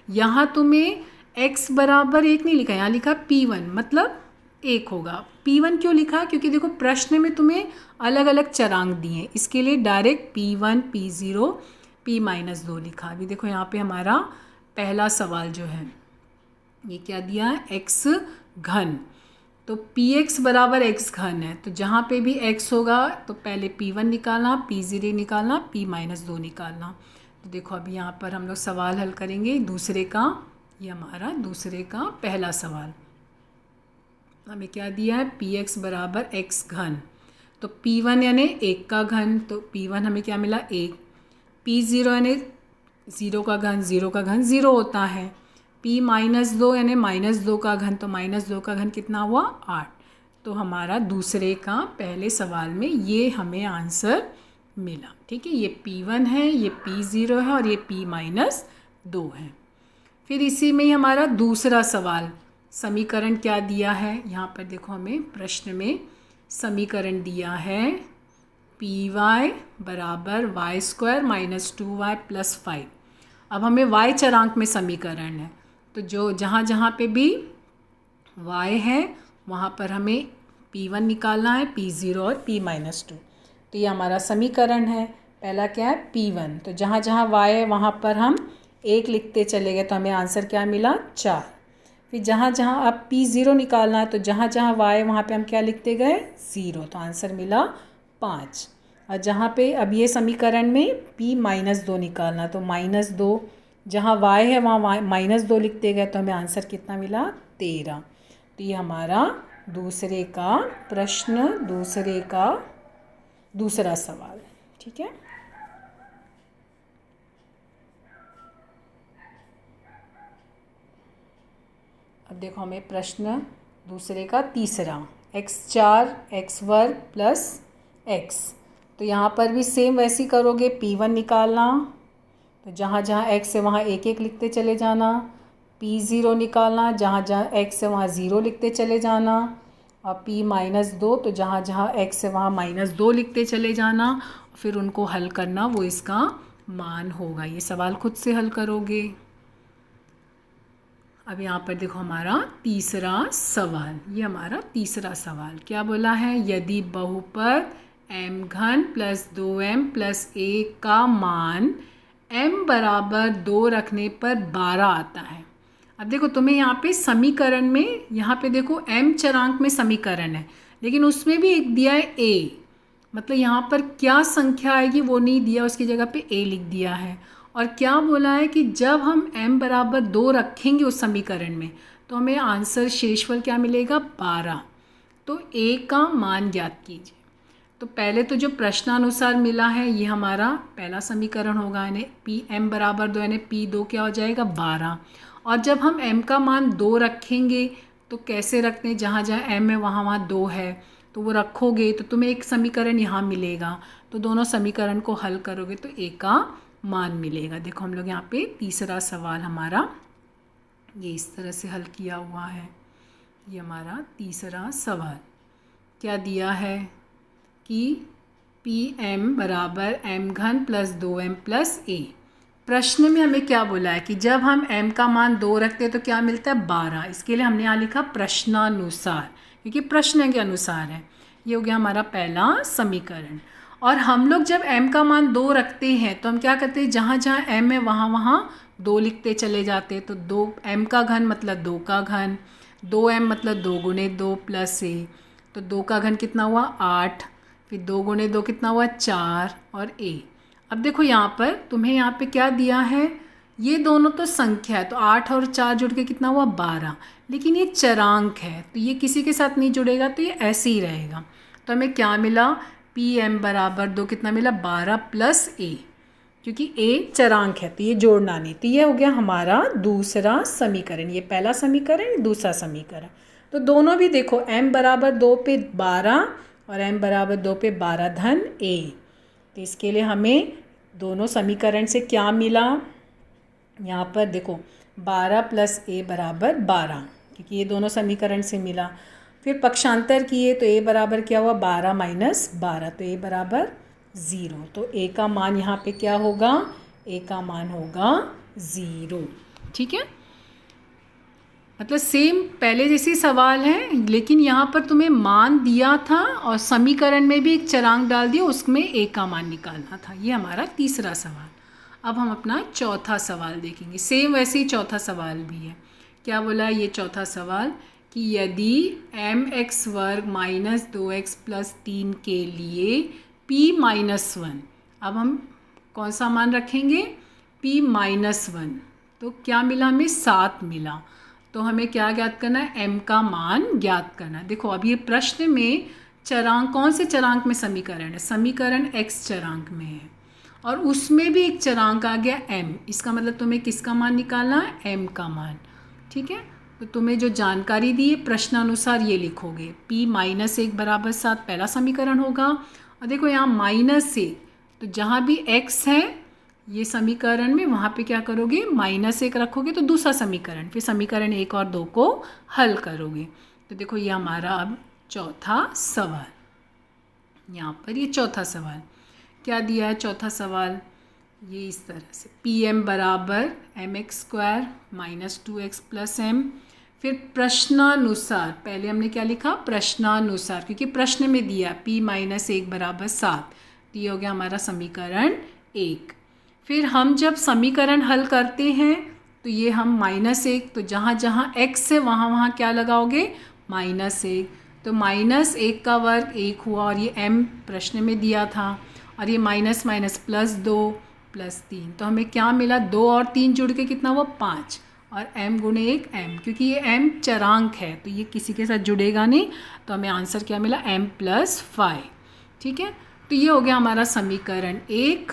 यहाँ तुम्हें x बराबर 1 नहीं लिखा, यहाँ लिखा P1, मतलब 1 होगा। P1 क्यों लिखा, क्योंकि देखो प्रश्न में तुम्हें अलग अलग चरांक दिए, इसके लिए डायरेक्ट P1, P0, P-2 लिखा। अभी देखो यहाँ पे हमारा पहला सवाल जो है ये क्या दिया है, x घन। तो px बराबर x घन है, तो जहाँ पे भी x होगा तो पहले P1 निकालना, P0 निकालना, P-2 निकालना। तो देखो अभी यहाँ पर हम लोग सवाल हल करेंगे दूसरे का। ये हमारा दूसरे का पहला सवाल, हमें क्या दिया है, px बराबर x घन। तो P1 यानी 1 का घन, तो P1 हमें क्या मिला, 1। P0 यानी 0 का घन, 0 का घन 0 होता है। P-2 यानी -2 का घन, तो -2 का घन कितना हुआ, 8। तो हमारा दूसरे का पहले सवाल में ये हमें आंसर मिला। ठीक है, ये P1 है, ये P0 है और ये P-2 है। फिर इसी में ही हमारा दूसरा सवाल, समीकरण क्या दिया है, यहाँ पर देखो हमें प्रश्न में समीकरण दिया है py बराबर y² - 2y + 5। अब हमें y चरांक में समीकरण है, तो जो जहाँ जहाँ पे भी y है वहाँ पर हमें P1 निकालना है, P0 और P-2। तो ये हमारा समीकरण है। पहला क्या है, P1। तो जहाँ जहाँ y है वहाँ पर हम 1 लिखते चले गए, तो हमें आंसर क्या मिला, 4। फिर जहाँ जहाँ अब P0 निकालना है, तो जहाँ जहाँ y है वहाँ पे हम क्या लिखते गए, 0। तो आंसर मिला 5। और जहाँ पे अब ये समीकरण में P-2 निकालना, तो -2, जहाँ y है वहाँ -2 लिखते गए, तो हमें आंसर कितना मिला, 13। तो ये हमारा दूसरे का प्रश्न, दूसरे का दूसरा सवाल। ठीक है, अब देखो हमें प्रश्न दूसरे का तीसरा, x4 x² + x। तो यहाँ पर भी सेम वैसे ही करोगे, P1 निकालना, तो जहाँ जहाँ x है वहाँ 1 1 लिखते चले जाना। P0 निकालना, जहाँ जहाँ x है वहाँ 0 लिखते चले जाना। और P-2, तो जहाँ जहाँ x है वहाँ -2 लिखते चले जाना। फिर उनको हल करना, वो इसका मान होगा। ये सवाल खुद से हल करोगे। अब यहाँ पर देखो हमारा तीसरा सवाल, ये हमारा तीसरा सवाल क्या बोला है, यदि बहुपद m घन + 2m + 1 का मान m बराबर 2 रखने पर 12 आता है। अब देखो तुम्हें यहाँ पे समीकरण में, यहाँ पे देखो m चरांक में समीकरण है, लेकिन उसमें भी एक दिया है a, मतलब यहाँ पर क्या संख्या आएगी वो नहीं दिया, उसकी जगह पे a लिख दिया है। और क्या बोला है कि जब हम m बराबर 2 रखेंगे उस समीकरण में, तो हमें आंसर शेषफल क्या मिलेगा, 12। तो a का मान ज्ञात कीजिए। तो पहले तो जो प्रश्नानुसार मिला है ये हमारा पहला समीकरण होगा, यानी m बराबर 2 यानी P2 क्या हो जाएगा, 12। और जब हम m का मान 2 रखेंगे तो कैसे रखते हैं, जहाँ जहाँ m है वहाँ वहाँ 2 है, तो वो रखोगे तो तुम्हें एक समीकरण यहाँ मिलेगा। तो दोनों समीकरण को हल करोगे तो a का मान मिलेगा। देखो हम लोग यहाँ पे तीसरा सवाल हमारा ये इस तरह से हल किया हुआ है। ये हमारा तीसरा सवाल क्या दिया है कि Pm बराबर m घन + 2m + a। प्रश्न में हमें क्या बोला है कि जब हम m का मान 2 रखते हैं तो क्या मिलता है, 12। इसके लिए हमने यहाँ लिखा प्रश्नानुसार, क्योंकि प्रश्न के अनुसार है। ये हो गया हमारा पहला समीकरण। और हम लोग जब m का मान 2 रखते हैं तो हम क्या करते हैं, जहाँ जहाँ m है वहाँ वहाँ 2 लिखते चले जाते हैं। तो 2 m का घन मतलब 2 का घन, 2m मतलब 2 गुणे 2 प्लस a, तो 2 का घन कितना हुआ 8, फिर 2 गुणे 2 कितना हुआ 4 और a। अब देखो यहाँ पर तुम्हें यहाँ पे क्या दिया है, ये दोनों तो संख्या है, तो 8 और 4 जुड़ के कितना हुआ 12, लेकिन ये चरांक है तो ये किसी के साथ नहीं जुड़ेगा, तो ये ऐसे ही रहेगा। तो हमें क्या मिला, पी एम बराबर 2 कितना मिला 12 प्लस ए, क्योंकि ए चरांक है तो ये जोड़ना नहीं। तो ये हो गया हमारा दूसरा समीकरण, ये पहला समीकरण, दूसरा समीकरण। तो दोनों भी देखो m बराबर 2 पे 12 और m बराबर 2 पे 12 धन a, तो इसके लिए हमें दोनों समीकरण से क्या मिला, यहाँ पर देखो 12 प्लस a बराबर 12, क्योंकि ये दोनों समीकरण से मिला। फिर पक्षांतर किए तो a बराबर क्या हुआ 12 माइनस 12, तो a बराबर 0। तो a का मान यहाँ पे क्या होगा, a का मान होगा 0। ठीक है, मतलब सेम पहले जैसी सवाल है, लेकिन यहाँ पर तुम्हें मान दिया था और समीकरण में भी एक चरांक डाल दिया, उसमें a का मान निकालना था। ये हमारा तीसरा सवाल। अब हम अपना चौथा सवाल देखेंगे, सेम वैसे ही चौथा सवाल भी है। क्या बोला है ये चौथा सवाल, कि यदि mx वर्ग माइनस 2x प्लस 3 के लिए p माइनस 1, अब हम कौन सा मान रखेंगे, p माइनस 1, तो क्या मिला हमें 7 मिला। तो हमें क्या ज्ञात करना है, m का मान ज्ञात करना है। देखो अब ये प्रश्न में चरांक, कौन से चरांक में समीकरण है, समीकरण x चरांक में है और उसमें भी एक चरांक आ गया m, इसका मतलब तुम्हें किसका मान निकालना है, m का मान। ठीक है, तो तुम्हें जो जानकारी दी है प्रश्नानुसार ये लिखोगे, p माइनस 1 बराबर 7 पहला समीकरण होगा। और देखो यहाँ माइनस 1, तो जहाँ भी x है ये समीकरण में, वहाँ पे क्या करोगे माइनस 1 रखोगे तो दूसरा समीकरण, फिर समीकरण 1 और 2 को हल करोगे। तो देखो ये हमारा अब चौथा सवाल, यहाँ पर ये चौथा सवाल क्या दिया है, चौथा सवाल ये इस तरह से, पी एम बराबर m x square minus 2x plus m, फिर प्रश्नानुसार, पहले हमने क्या लिखा प्रश्नानुसार, क्योंकि प्रश्न में दिया p माइनस 1 बराबर 7, तो ये हो गया हमारा समीकरण 1। फिर हम जब समीकरण हल करते हैं तो ये हम माइनस 1, तो जहाँ जहाँ x है वहाँ वहाँ क्या लगाओगे माइनस 1, तो माइनस 1 का वर्ग 1 हुआ और ये m प्रश्न में दिया था, और ये माइनस माइनस प्लस 2 प्लस 3, तो हमें क्या मिला 2 और 3 जुड़ के कितना हुआ 5, और m गुणे 1 m, क्योंकि ये m चरांक है तो ये किसी के साथ जुड़ेगा नहीं, तो हमें आंसर क्या मिला m प्लस 5। ठीक है, तो ये हो गया हमारा समीकरण 1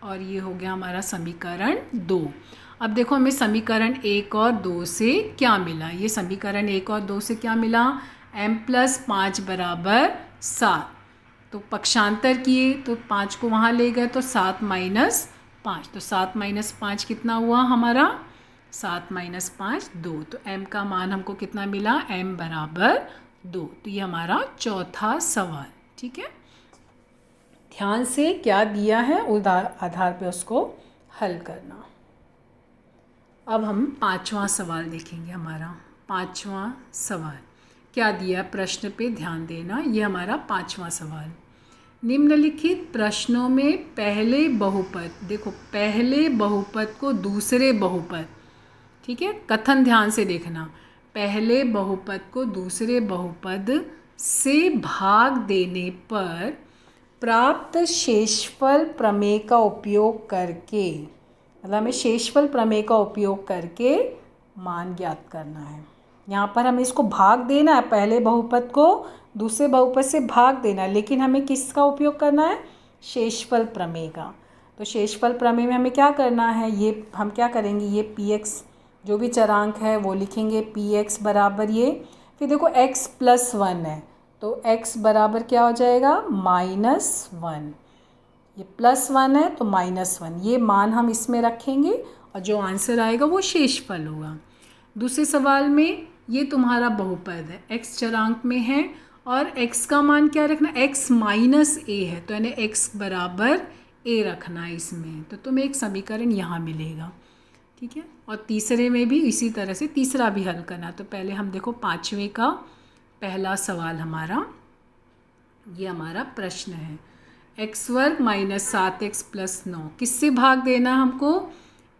और ये हो गया हमारा समीकरण 2। अब देखो हमें समीकरण 1 और 2 से क्या मिला, ये समीकरण 1 और 2 से क्या मिला, m प्लस 5 बराबर 7, तो पक्षांतर किए तो 5 को वहाँ ले गए तो 7 माइनस 5, तो 7 माइनस 5 कितना हुआ हमारा, 7 माइनस 5 2, तो m का मान हमको कितना मिला m बराबर 2। तो ये हमारा चौथा सवाल। ठीक है, ध्यान से क्या दिया है उस आधार पे उसको हल करना। अब हम पांचवा सवाल देखेंगे, हमारा पांचवा सवाल क्या दिया प्रश्न पे ध्यान देना, ये हमारा पांचवा सवाल, निम्नलिखित प्रश्नों में पहले बहुपद, देखो पहले बहुपद को दूसरे बहुपद, ठीक है कथन ध्यान से देखना, पहले बहुपद को दूसरे बहुपद से भाग देने पर प्राप्त शेषफल प्रमेय का उपयोग करके, मतलब हमें शेषफल प्रमेय का उपयोग करके मान ज्ञात करना है। यहाँ पर हमें इसको भाग देना है, पहले बहुपद को दूसरे बहुपद से भाग देना, लेकिन हमें किसका उपयोग करना है, शेषफल प्रमेय का। तो शेषफल प्रमेय में हमें क्या करना है, ये हम क्या करेंगे, ये पी एक्स जो भी चरांक है वो लिखेंगे, पी एक्स बराबर ये, फिर देखो x प्लस 1 है तो x बराबर क्या हो जाएगा -1, ये +1 है तो -1, ये मान हम इसमें रखेंगे और जो आंसर आएगा वो शेषफल होगा। दूसरे सवाल में ये तुम्हारा बहुपद है, x चरांक में है और x का मान क्या रखना, x माइनस a है, तो यानी x बराबर a रखना है इसमें, तो तुम्हें एक समीकरण यहाँ मिलेगा। ठीक है, और तीसरे में भी इसी तरह से तीसरा भी हल करना। तो पहले हम देखो पाँचवें का पहला सवाल हमारा, ये हमारा प्रश्न है, एक्स वर्ग माइनस 7x प्लस 9, किससे भाग देना हमको?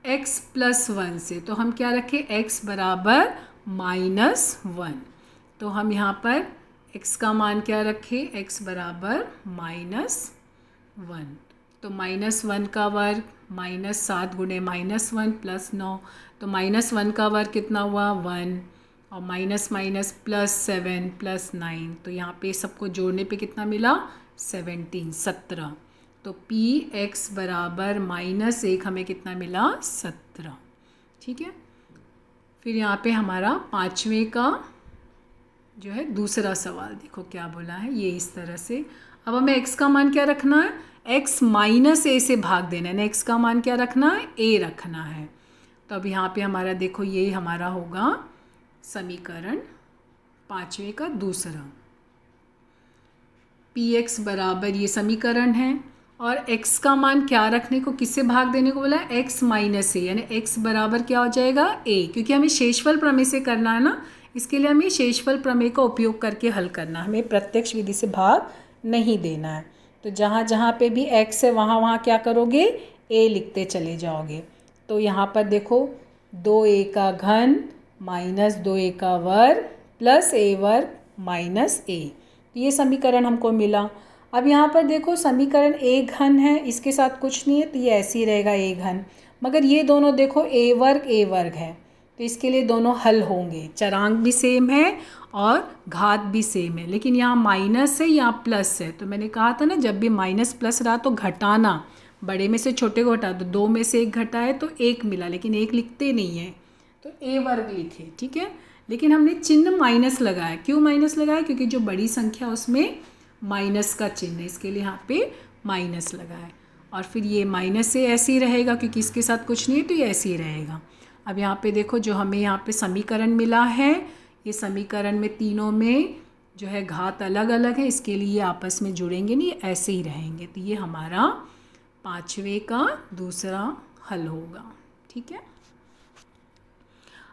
x प्लस 1 से। तो हम क्या रखें? x बराबर -1। तो हम यहाँ पर x का मान क्या रखें? x बराबर -1। तो -1 का वर्ग -7 गुणे -1 प्लस 9, तो -1 का वर्ग कितना हुआ? 1, और माइनस माइनस +7 प्लस 9, तो यहाँ पे सबको जोड़ने पे कितना मिला? 17। तो px बराबर -1 हमें कितना मिला? 17। ठीक है। फिर यहाँ पे हमारा 5वें का जो है दूसरा सवाल देखो क्या बोला है, ये इस तरह से। अब हमें x का मान क्या रखना है? x माइनस a से भाग देना है ना, x का मान क्या रखना है? a रखना है। तो अब यहाँ पे हमारा देखो ये हमारा होगा समीकरण 5वें का दूसरा। px बराबर ये समीकरण है, और x का मान क्या रखने को, किससे भाग देने को बोला है? x माइनस ए, यानी x बराबर क्या हो जाएगा? a, क्योंकि हमें शेषफल प्रमेय से करना है ना, इसके लिए हमें शेषफल प्रमेय का उपयोग करके हल करना है, हमें प्रत्यक्ष विधि से भाग नहीं देना है। तो जहाँ जहाँ पे भी x है वहाँ वहाँ क्या करोगे? a लिखते चले जाओगे। तो यहाँ पर देखो 2a का घन माइनस 2a का वर्ग प्लस a वर्ग माइनस a, तो ये समीकरण हमको मिला। अब यहाँ पर देखो समीकरण a घन है, इसके साथ कुछ नहीं है तो ये ऐसे ही रहेगा a घन, मगर ये दोनों देखो a वर्ग है, तो इसके लिए दोनों हल होंगे। चरांक भी सेम है और घात भी सेम है, लेकिन यहाँ माइनस है यहाँ प्लस है। तो मैंने कहा था ना जब भी माइनस प्लस रहा तो घटाना, बड़े में से छोटे को घटा दो, 2 में से 1 घटाए तो 1 मिला, लेकिन 1 लिखते नहीं है तो a वर्ग लिखे। ठीक है, लेकिन हमने चिन्ह माइनस लगाया। क्यों माइनस लगाया? क्योंकि जो बड़ी संख्या उसमें माइनस का चिन्ह है, इसके लिए यहाँ पे माइनस लगाए। और फिर ये माइनस से ऐसे ही रहेगा क्योंकि इसके साथ कुछ नहीं है तो ये ऐसे ही रहेगा। अब यहाँ पे देखो जो हमें यहाँ पे समीकरण मिला है, ये समीकरण में तीनों में जो है घात अलग अलग है, इसके लिए आपस में जुड़ेंगे नहीं, ऐसे ही रहेंगे। तो ये हमारा 5वें का दूसरा हल होगा। ठीक है।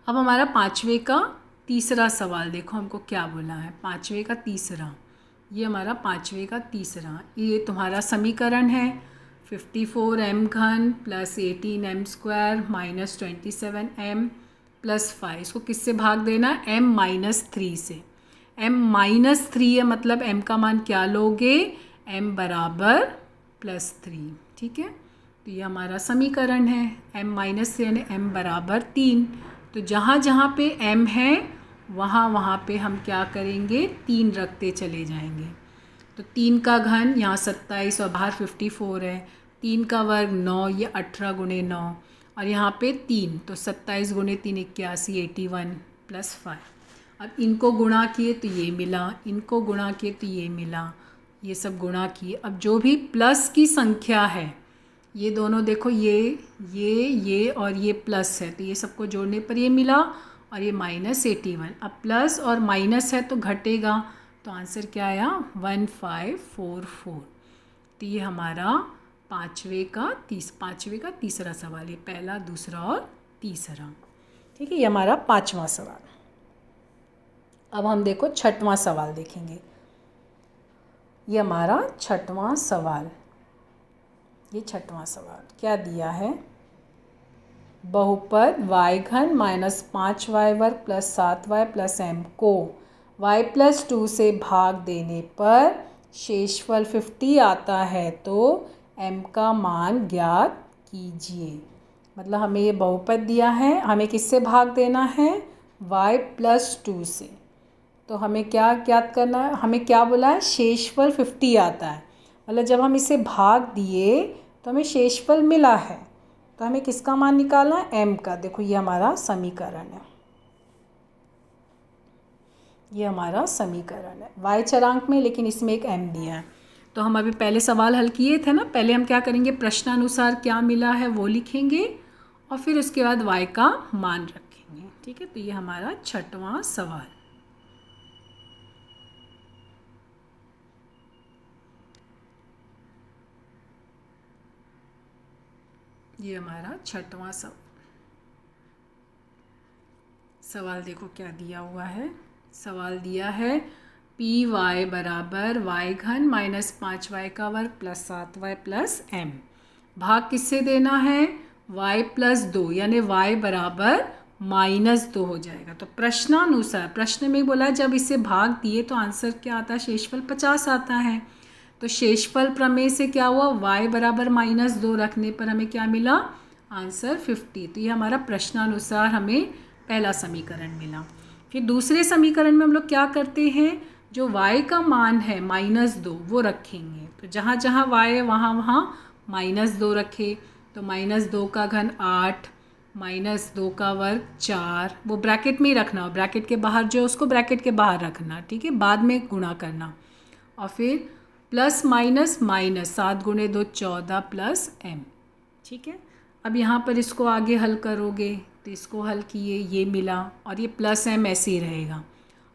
अब हमारा 5वें का तीसरा सवाल देखो हमको क्या बोला है। 5वें का तीसरा, ये हमारा 5वें का तीसरा, ये तुम्हारा समीकरण है 54m घन plus 18m square minus 27m plus 5। इसको किससे भाग देना? m माइनस 3 से। m माइनस 3 है, मतलब m का मान क्या लोगे? m बराबर +3। ठीक है, तो ये हमारा समीकरण है। m माइनस 3 यानी m बराबर 3। तो जहाँ जहाँ पे m है वहाँ वहाँ पे हम क्या करेंगे? 3 रखते चले जाएंगे। तो 3 का घन यहाँ 27 और बाहर 54 है, 3 का वर्ग 9, ये 18 गुणे 9, और यहाँ पे 3, तो 27 गुणे 3 81, 81 प्लस 5। अब इनको गुणा किए तो ये मिला, इनको गुणा किए तो ये मिला, ये सब गुणा किए। अब जो भी प्लस की संख्या है, ये दोनों देखो ये और ये प्लस है, तो ये सबको जोड़ने पर ये मिला, और ये -81। अब प्लस और माइनस है तो घटेगा, तो आंसर क्या आया? 1544। तो ये हमारा 5वें का तीसरा सवाल, ये पहला, दूसरा और तीसरा। ठीक है, ये हमारा 5वां सवाल। अब हम देखो 6वां सवाल देखेंगे। ये हमारा 6वां सवाल, ये 6वां सवाल क्या दिया है? बहुपद y घन माइनस 5y वर्ग प्लस 7y प्लस m को y प्लस 2 से भाग देने पर शेषफल 50 आता है, तो m का मान ज्ञात कीजिए। मतलब हमें ये बहुपद दिया है, हमें किससे भाग देना है? y प्लस 2 से। तो हमें क्या ज्ञात करना है? हमें क्या बोला है? शेषफल 50 आता है, मतलब जब हम इसे भाग दिए तो हमें शेषफल मिला है, तो हमें किसका मान निकालना है? m का। देखो ये हमारा समीकरण है, ये हमारा समीकरण है y चरांक में, लेकिन इसमें एक m दिया है। तो हम अभी पहले सवाल हल किए थे ना, पहले हम क्या करेंगे? प्रश्नानुसार क्या मिला है वो लिखेंगे, और फिर उसके बाद y का मान रखेंगे। ठीक है, तो ये हमारा 6वां सवाल। ये हमारा 6वां सवाल देखो क्या दिया हुआ है। सवाल दिया है पी वाई बराबर वाई घन माइनस 5y का वर्ग प्लस 7y प्लस m। भाग किससे देना है? y प्लस 2 यानी y बराबर -2 हो जाएगा। तो प्रश्नानुसार, प्रश्न में बोला जब इसे भाग दिए तो आंसर क्या आता है? शेषफल 50 आता है। तो शेषफल प्रमेय से क्या हुआ? y बराबर -2 रखने पर हमें क्या मिला? आंसर 50। तो ये हमारा प्रश्नानुसार हमें पहला समीकरण मिला। फिर दूसरे समीकरण में हम लोग क्या करते हैं? जो y का मान है -2 वो रखेंगे। तो जहाँ जहाँ y है वहाँ वहाँ -2 रखे। तो -2 का घन 8, -2 का वर्ग 4, वो ब्रैकेट में ही रखना, ब्रैकेट के बाहर जो है उसको ब्रैकेट के बाहर रखना, ठीक है, बाद में गुणा करना। और फिर प्लस माइनस माइनस 7 गुणे 2 14 प्लस m, ठीक है। अब यहाँ पर इसको आगे हल करोगे तो इसको हल किए, ये मिला और ये प्लस m ऐसे ही रहेगा।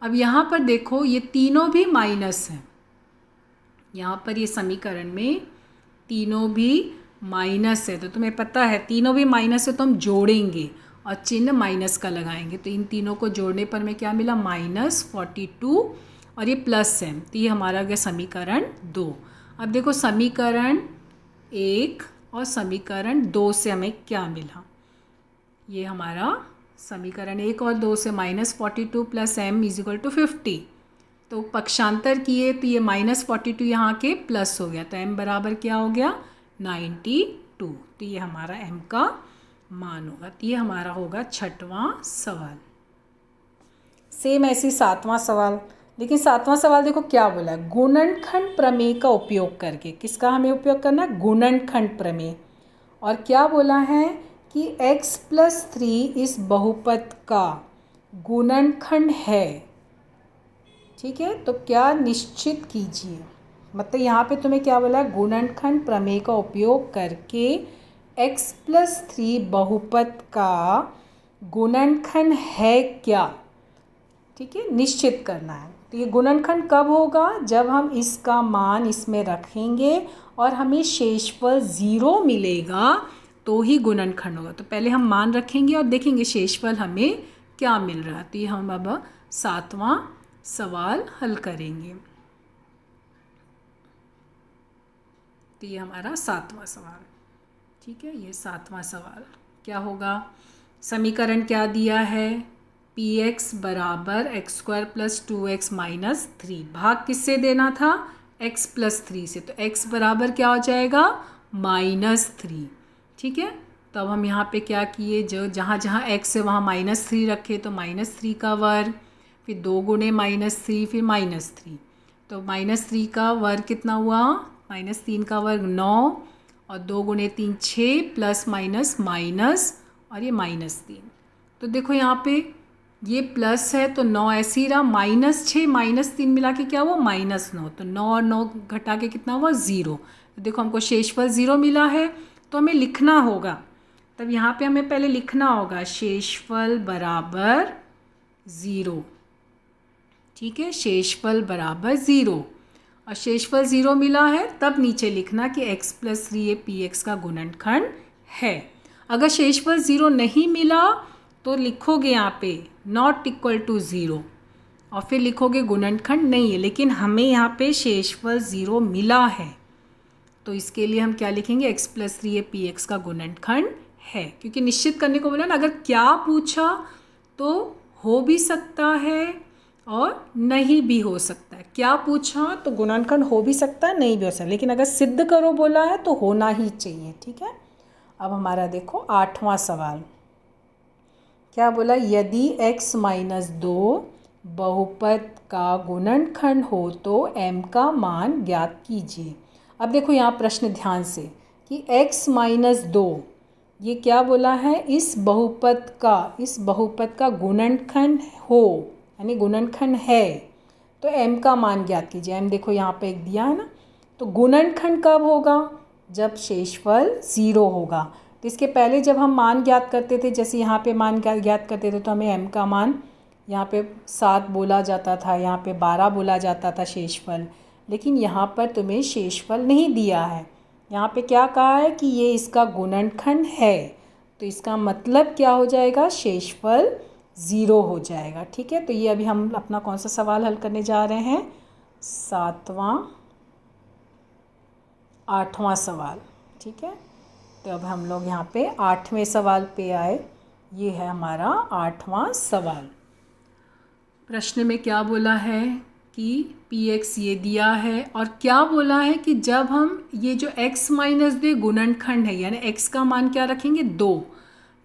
अब यहाँ पर देखो ये तीनों भी माइनस हैं, यहाँ पर ये समीकरण में तीनों भी माइनस है। तो तुम्हें पता है तीनों भी माइनस है तो हम जोड़ेंगे और चिन्ह माइनस का लगाएंगे। तो इन तीनों को जोड़ने पर हमें क्या मिला? -42 और ये प्लस m। तो ये हमारा गया समीकरण 2। अब देखो समीकरण 1 और समीकरण 2 से हमें क्या मिला? ये हमारा समीकरण 1 और 2 से -42 प्लस m इजिकल टू 50। तो पक्षांतर किए तो ये -42 यहाँ के प्लस हो गया, तो m बराबर क्या हो गया? 92। तो ये हमारा m का मान होगा। तो ये हमारा होगा 6वां सवाल। सेम ऐसे 7वां सवाल, लेकिन 7वां सवाल देखो क्या बोला है? गुणनखंड प्रमेय का उपयोग करके। किसका हमें उपयोग करना है? गुणनखंड प्रमेय। और क्या बोला है कि x+3 इस बहुपद का गुणनखंड है, ठीक है। तो क्या निश्चित कीजिए, मतलब यहाँ पे तुम्हें क्या बोला है? गुणनखंड प्रमेय का उपयोग करके x+3 बहुपद का गुणनखंड है क्या, ठीक है, निश्चित करना है। तो ये गुणनखंड कब होगा? जब हम इसका मान इसमें रखेंगे और हमें शेषफल 0 मिलेगा तो ही गुणनखंड होगा। तो पहले हम मान रखेंगे और देखेंगे शेषफल हमें क्या मिल रहा है। तो ये हम अब 7वां सवाल हल करेंगे। तो ये हमारा 7वां सवाल, ठीक है। ये 7वां सवाल क्या होगा? समीकरण क्या दिया है? px बराबर x² + 2x - 3। भाग किससे देना था? x+3 से। तो x बराबर क्या हो जाएगा? -3, ठीक है। तो अब हम यहाँ पे क्या किए? जो जहाँ जहाँ x है वहाँ -3 रखे, तो -3 का वर्ग, फिर 2 गुणे -3, फिर -3। तो -3 का वर्ग कितना हुआ? -3 का वर्ग 9 और 2 गुणे 3 6 प्लस माइनस माइनस और ये -3। तो देखो यहाँ पे ये प्लस है तो 9 ऐसे ही रहा, -6 -3 मिला के क्या हुआ? -9। तो 9 और 9 घटा के कितना हुआ? 0। तो देखो हमको शेषफल 0 मिला है तो हमें लिखना होगा। तब यहाँ पे हमें पहले लिखना होगा शेषफल बराबर 0, ठीक है, शेषफल बराबर 0। और शेषफल 0 मिला है तब नीचे लिखना कि x+3 ये px का गुणनखंड है। अगर शेषफल 0 नहीं मिला तो लिखोगे यहाँ पे नॉट इक्वल टू 0 और फिर लिखोगे गुणनखंड नहीं है। लेकिन हमें यहाँ पे शेषफल 0 मिला है तो इसके लिए हम क्या लिखेंगे? x+3 ये px का गुणनखंड है, क्योंकि निश्चित करने को बोला ना। अगर क्या पूछा तो हो भी सकता है और नहीं भी हो सकता है। क्या पूछा तो गुणनखंड हो भी सकता है, नहीं भी हो सकता, लेकिन अगर सिद्ध करो बोला है तो होना ही चाहिए, ठीक है। अब हमारा देखो 8वां सवाल क्या बोला? यदि x-2 बहुपद का गुणनखंड हो तो m का मान ज्ञात कीजिए। अब देखो यहाँ प्रश्न ध्यान से कि x-2 ये क्या बोला है? इस बहुपद का गुणनखंड हो, यानी गुणनखंड है, तो m का मान ज्ञात कीजिए। m देखो यहाँ पे एक दिया है ना। तो गुणनखंड कब होगा? जब शेषफल 0 होगा। तो इसके पहले जब हम मान ज्ञात करते थे, जैसे यहाँ पे मान ज्ञात करते थे तो हमें m का मान यहाँ पे 7 बोला जाता था, यहाँ पे 12 बोला जाता था शेषफल। लेकिन यहाँ पर तुम्हें शेषफल नहीं दिया है, यहाँ पे क्या कहा है कि ये इसका गुणनखंड है। तो इसका मतलब क्या हो जाएगा? शेषफल ज़ीरो हो जाएगा। ठीक है, तो ये अभी हम अपना कौन सा सवाल हल करने जा रहे हैं, 7वां 8वां सवाल। ठीक है, तो अब हम लोग यहाँ पे 8वें सवाल पे आए। ये है हमारा 8वां सवाल। प्रश्न में क्या बोला है कि px ये दिया है और क्या बोला है कि जब हम ये जो x माइनस 2 गुणनखंड है, यानी x का मान क्या रखेंगे 2,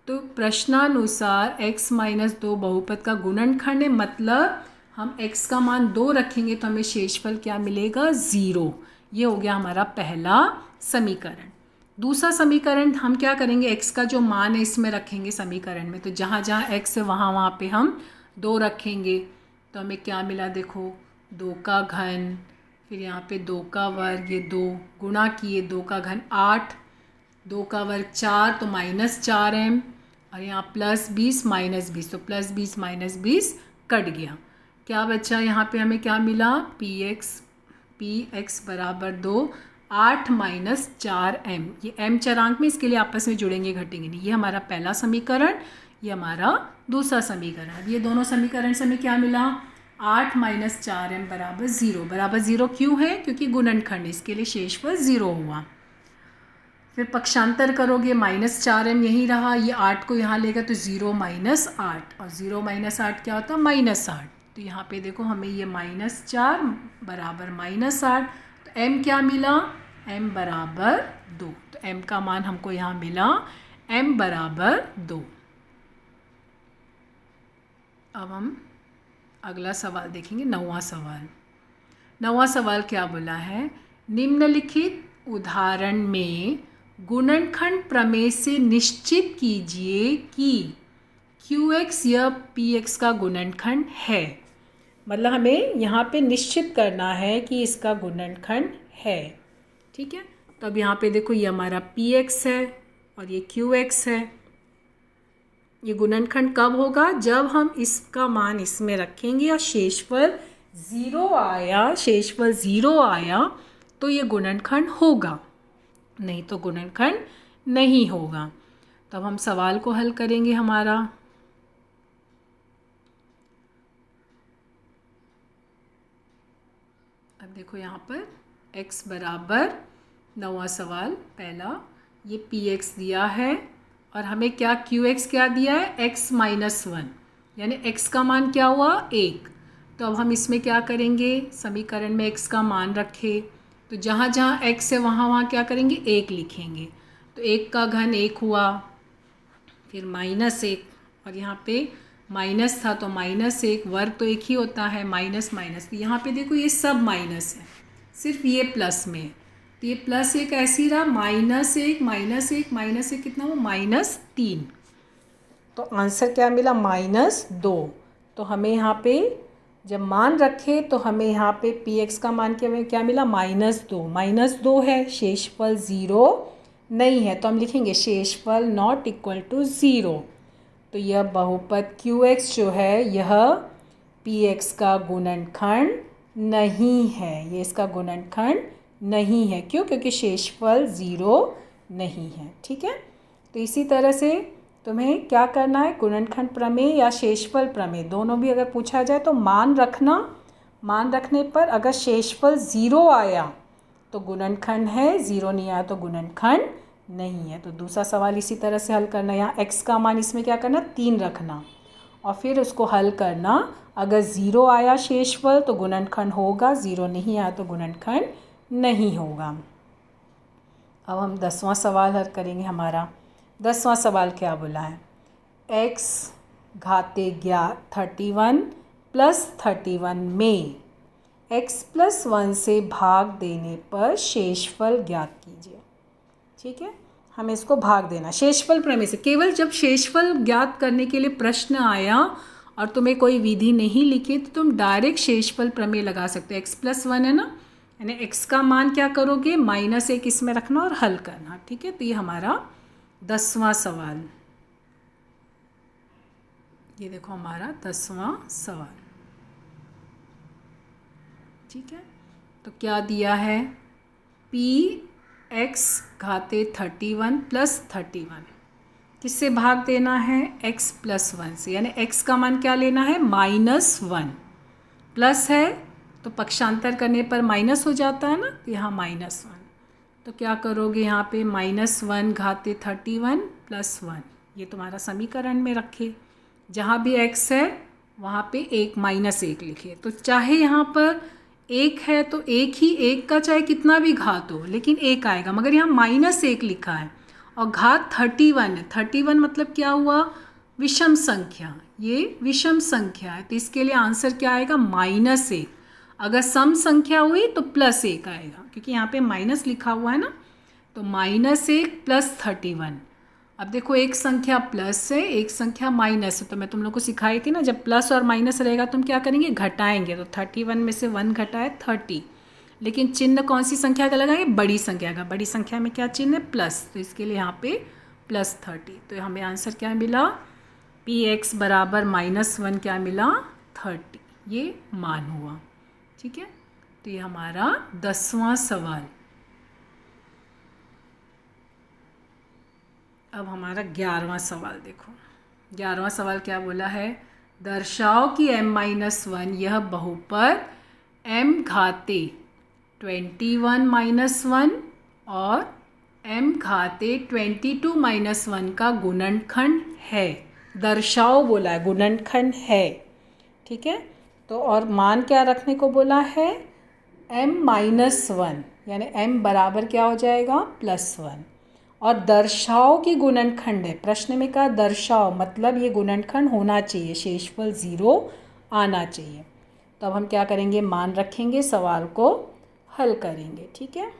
तो प्रश्नानुसार x माइनस 2 बहुपद का गुणनखंड है, मतलब हम x का मान 2 रखेंगे तो हमें शेषफल क्या मिलेगा 0। ये हो गया हमारा पहला समीकरण। दूसरा समीकरण हम क्या करेंगे, x का जो मान है इसमें रखेंगे समीकरण में, तो जहाँ जहाँ x है वहाँ वहाँ पे हम 2 रखेंगे। तो हमें क्या मिला, देखो 2 का घन, फिर यहाँ पे 2 का वर्ग, ये 2 गुणा किए 2 का घन 8, 2 का वर्ग 4 तो -4m, और यहाँ +20 -20, तो +20 -20 कट गया। क्या बचा यहाँ पे, हमें क्या मिला, px बराबर 2, 8 - 4m। ये m चरांक में, इसके लिए आपस में जुड़ेंगे घटेंगे नहीं। ये हमारा पहला समीकरण, ये हमारा दूसरा समीकरण। अब ये दोनों समीकरण से हमें क्या मिला, 8 - 4m बराबर 0। बराबर 0 क्यों है, क्योंकि गुणनखंड, इसके लिए शेषफल 0 हुआ। फिर पक्षांतर करोगे -4m यहीं रहा, ये 8 को यहाँ लेगा तो 0 - 8, और 0 - 8 क्या होता है -8। तो यहाँ पे देखो हमें ये -4 बराबर -8, तो m क्या मिला, m बराबर 2। तो m का मान हमको यहाँ मिला m बराबर 2। अब हम अगला सवाल देखेंगे, 9वां सवाल। 9वां सवाल क्या बोला है, निम्नलिखित उदाहरण में गुणनखंड प्रमेय से निश्चित कीजिए कि qx यह px का गुणनखंड है। मतलब हमें यहाँ पे निश्चित करना है कि इसका गुणनखंड है। ठीक है, तो अब यहाँ पे देखो ये हमारा px है और ये qx है। ये गुणनखंड कब होगा, जब हम इसका मान इसमें रखेंगे और शेषफल 0 आया तो ये गुणनखंड होगा, नहीं तो गुणनखंड नहीं होगा। तब हम सवाल को हल करेंगे हमारा। अब देखो यहाँ पर x बराबर, 9वां सवाल पहला, ये px दिया है और हमें क्या qx क्या दिया है, x - 1, यानी x का मान क्या हुआ 1। तो अब हम इसमें क्या करेंगे, समीकरण में x का मान रखे तो जहाँ जहाँ x है वहाँ वहाँ क्या करेंगे 1 लिखेंगे। तो 1 का घन 1 हुआ, फिर -1, और यहाँ पे माइनस था तो -1, वर्ग तो एक ही होता है, माइनस माइनस। तो यहाँ पे देखो ये सब माइनस है, सिर्फ ये प्लस में, तो ये +1 ऐसे ही रहा, -1 -1 कितना हुआ -3। तो आंसर क्या मिला -2। तो हमें यहाँ पे जब मान रखे तो हमें यहाँ पे px का मान क्या मिला -2 है, शेषफल 0 नहीं है, तो हम लिखेंगे शेषफल नॉट इक्वल टू 0। तो यह बहुपद qx जो है यह px का गुणनखंड नहीं है, ये इसका गुणनखंड नहीं है। क्यों, क्योंकि शेषफल 0 नहीं है। ठीक है, तो इसी तरह से तुम्हें क्या करना है, गुणनखंड प्रमेय या शेषफल प्रमेय दोनों भी अगर पूछा जाए तो मान रखना, मान रखने पर अगर शेषफल 0 आया तो गुणनखंड है, 0 नहीं आया तो गुणनखंड नहीं है। तो दूसरा सवाल इसी तरह से हल करना, यहाँ x का मान इसमें क्या करना 3 रखना और फिर उसको हल करना। अगर 0 आया शेषफल तो गुणनखंड होगा, 0 नहीं आया तो गुणनखंड नहीं होगा। अब हम 10वां सवाल हल करेंगे हमारा। 10वां सवाल क्या बोला है, x घाते 31 + 31 में x + 1 से भाग देने पर शेषफल ज्ञात कीजिए। ठीक है, हमें इसको भाग देना शेषफल प्रमेय से। केवल जब शेषफल ज्ञात करने के लिए प्रश्न आया और तुम्हें कोई विधि नहीं लिखी तो तुम डायरेक्ट शेषफल प्रमेय लगा सकते हो। x + 1 है ना, यानी x का मान क्या करोगे -1 इसमें रखना और हल करना। ठीक है, तो ये हमारा 10वां सवाल, ये देखो हमारा 10वां सवाल। ठीक है, तो क्या दिया है, px घाते 31 + 31, किससे भाग देना है, x+1 से, यानी x का मान क्या लेना है, -1। प्लस है तो पक्षांतर करने पर माइनस हो जाता है ना, तो यहाँ -1। तो क्या करोगे यहाँ पे, -1 घाते 31 + 1, ये तुम्हारा समीकरण में रखे। जहाँ भी x है वहाँ पे -1 लिखे। तो चाहे यहाँ पर 1 है तो एक ही, 1 का चाहे कितना भी घात हो लेकिन 1 आएगा, मगर यहाँ -1 लिखा है और घात 31 है। 31 मतलब क्या हुआ, विषम संख्या, ये विषम संख्या है, तो इसके लिए आंसर क्या आएगा, -1। अगर सम संख्या हुई तो +1 आएगा, क्योंकि यहाँ पे माइनस लिखा हुआ है ना, तो -1 + 31। अब देखो एक संख्या प्लस है, एक संख्या माइनस है, तो मैं तुम लोग को सिखाई थी ना, जब प्लस और माइनस रहेगा तुम क्या करेंगे, घटाएंगे। तो 31 में से 1 घटाए 30, लेकिन चिन्ह कौन सी संख्या का लगाएंगे, बड़ी संख्या का। बड़ी संख्या में क्या चिन्ह है, प्लस, तो इसके लिए यहाँ पे +30। तो हमें आंसर क्या मिला, px बराबर -1 क्या मिला, 30, ये मान हुआ। ठीक है, तो ये हमारा 10वां सवाल। अब हमारा 11वां सवाल देखो। 11वां सवाल क्या बोला है, दर्शाओ कि m-1 यह बहुपद m घाते 21 - 1 और m घाते 22 - 1 का गुणनखंड है। दर्शाओ बोला है, गुणनखंड है। ठीक है, तो और मान क्या रखने को बोला है, m-1, यानी m बराबर क्या हो जाएगा, +1। और दर्शाओ की गुणनखंड है, प्रश्न में कहा दर्शाओ, मतलब ये गुणनखंड होना चाहिए, शेषफल 0 आना चाहिए। तो अब हम क्या करेंगे, मान रखेंगे, सवाल को हल करेंगे। ठीक है,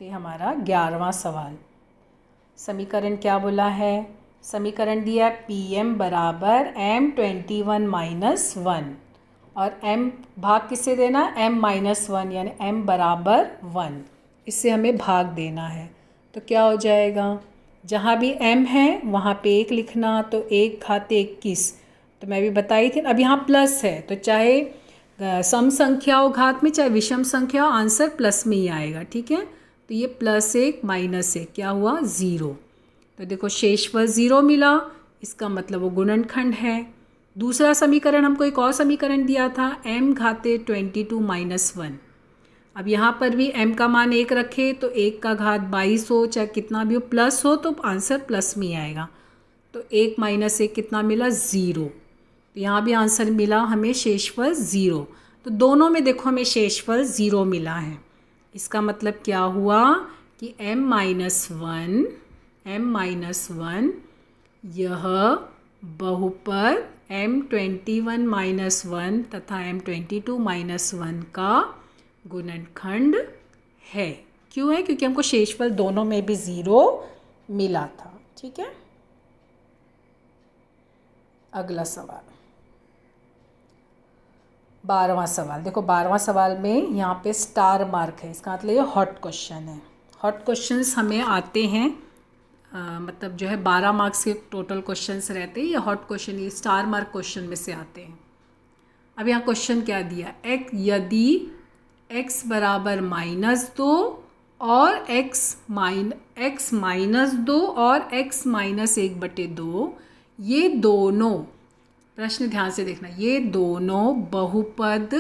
तो ये हमारा 11वां सवाल। समीकरण क्या बोला है, समीकरण दिया pm बराबर m21 - 1 और m भाग किससे देना, m-1, यानी m बराबर 1, इससे हमें भाग देना है। तो क्या हो जाएगा, जहाँ भी m है वहाँ पे 1 लिखना, तो 1 घाते 21, तो मैं भी बताई थी। अब यहाँ प्लस है, तो चाहे सम संख्या हो घात में, चाहे विषम संख्या हो, आंसर प्लस में ही आएगा। ठीक है, तो ये +1 - 1 क्या हुआ, 0। तो देखो शेषफल 0 मिला, इसका मतलब वो गुणनखंड है। दूसरा समीकरण, हमको एक और समीकरण दिया था, m घाते 22 - 1। अब यहाँ पर भी m का मान 1 रखे, तो 1 का घात 22 हो, चाहे कितना भी हो, प्लस हो, तो आंसर प्लस में ही आएगा। तो 1 - 1 कितना मिला, 0। तो यहाँ भी आंसर मिला हमें शेषफल 0। तो दोनों में देखो हमें शेषफल 0 मिला है। इसका मतलब क्या हुआ कि m-1 यह बहुपद m21 - 1 तथा m22 - 1 का गुणनखंड है। क्यों है, क्योंकि हमको शेषफल दोनों में भी 0 मिला था। ठीक है, अगला सवाल 12वां सवाल। देखो 12वां सवाल में यहाँ पे स्टार मार्क है, इसका मतलब ये हॉट क्वेश्चन है। हॉट क्वेश्चंस हमें आते हैं, मतलब जो है 12 मार्क्स के टोटल क्वेश्चंस रहते हैं, ये हॉट क्वेश्चन, ये स्टार मार्क क्वेश्चन में से आते हैं। अब यहाँ क्वेश्चन क्या दिया, यदि x बराबर -2 और x -2 और x -1/2, ये दोनों, प्रश्न ध्यान से देखना, ये दोनों बहुपद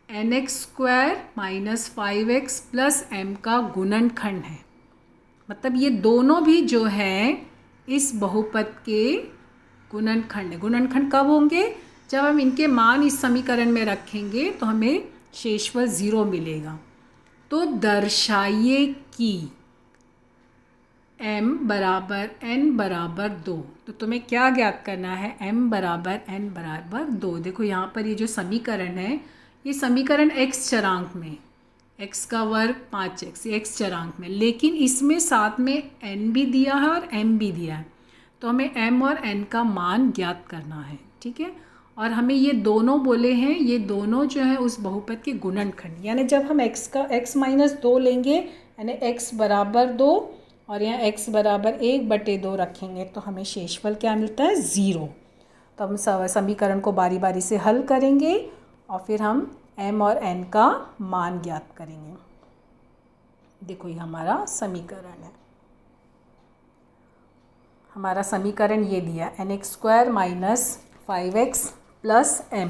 nx² - 5x + m का गुणनखंड है। मतलब ये दोनों भी जो है इस बहुपद के गुणनखंड है। गुणनखंड कब होंगे, जब हम इनके मान इस समीकरण में रखेंगे तो हमें शेषफल 0 मिलेगा। तो दर्शाइए कि m बराबर n बराबर 2। तो तुम्हें क्या ज्ञात करना है, m बराबर n बराबर 2। देखो यहाँ पर ये जो समीकरण है, ये समीकरण x चरांक में, x का वर्ग 5x, x चरांक में, लेकिन इसमें साथ में n भी दिया है और m भी दिया है। तो हमें m और n का मान ज्ञात करना है। ठीक है, और हमें ये दोनों बोले हैं, ये दोनों जो है उस बहुपद के गुणनखंड, यानी जब हम x का x - 2 लेंगे, यानी x बराबर 2 और यहाँ x बराबर 1/2 रखेंगे, तो हमें शेषफल क्या मिलता है, 0। तो हम समीकरण को बारी बारी से हल करेंगे और फिर हम m और n का मान ज्ञात करेंगे। देखो ये हमारा समीकरण है। हमारा समीकरण ये दिया nx² - 5x + m।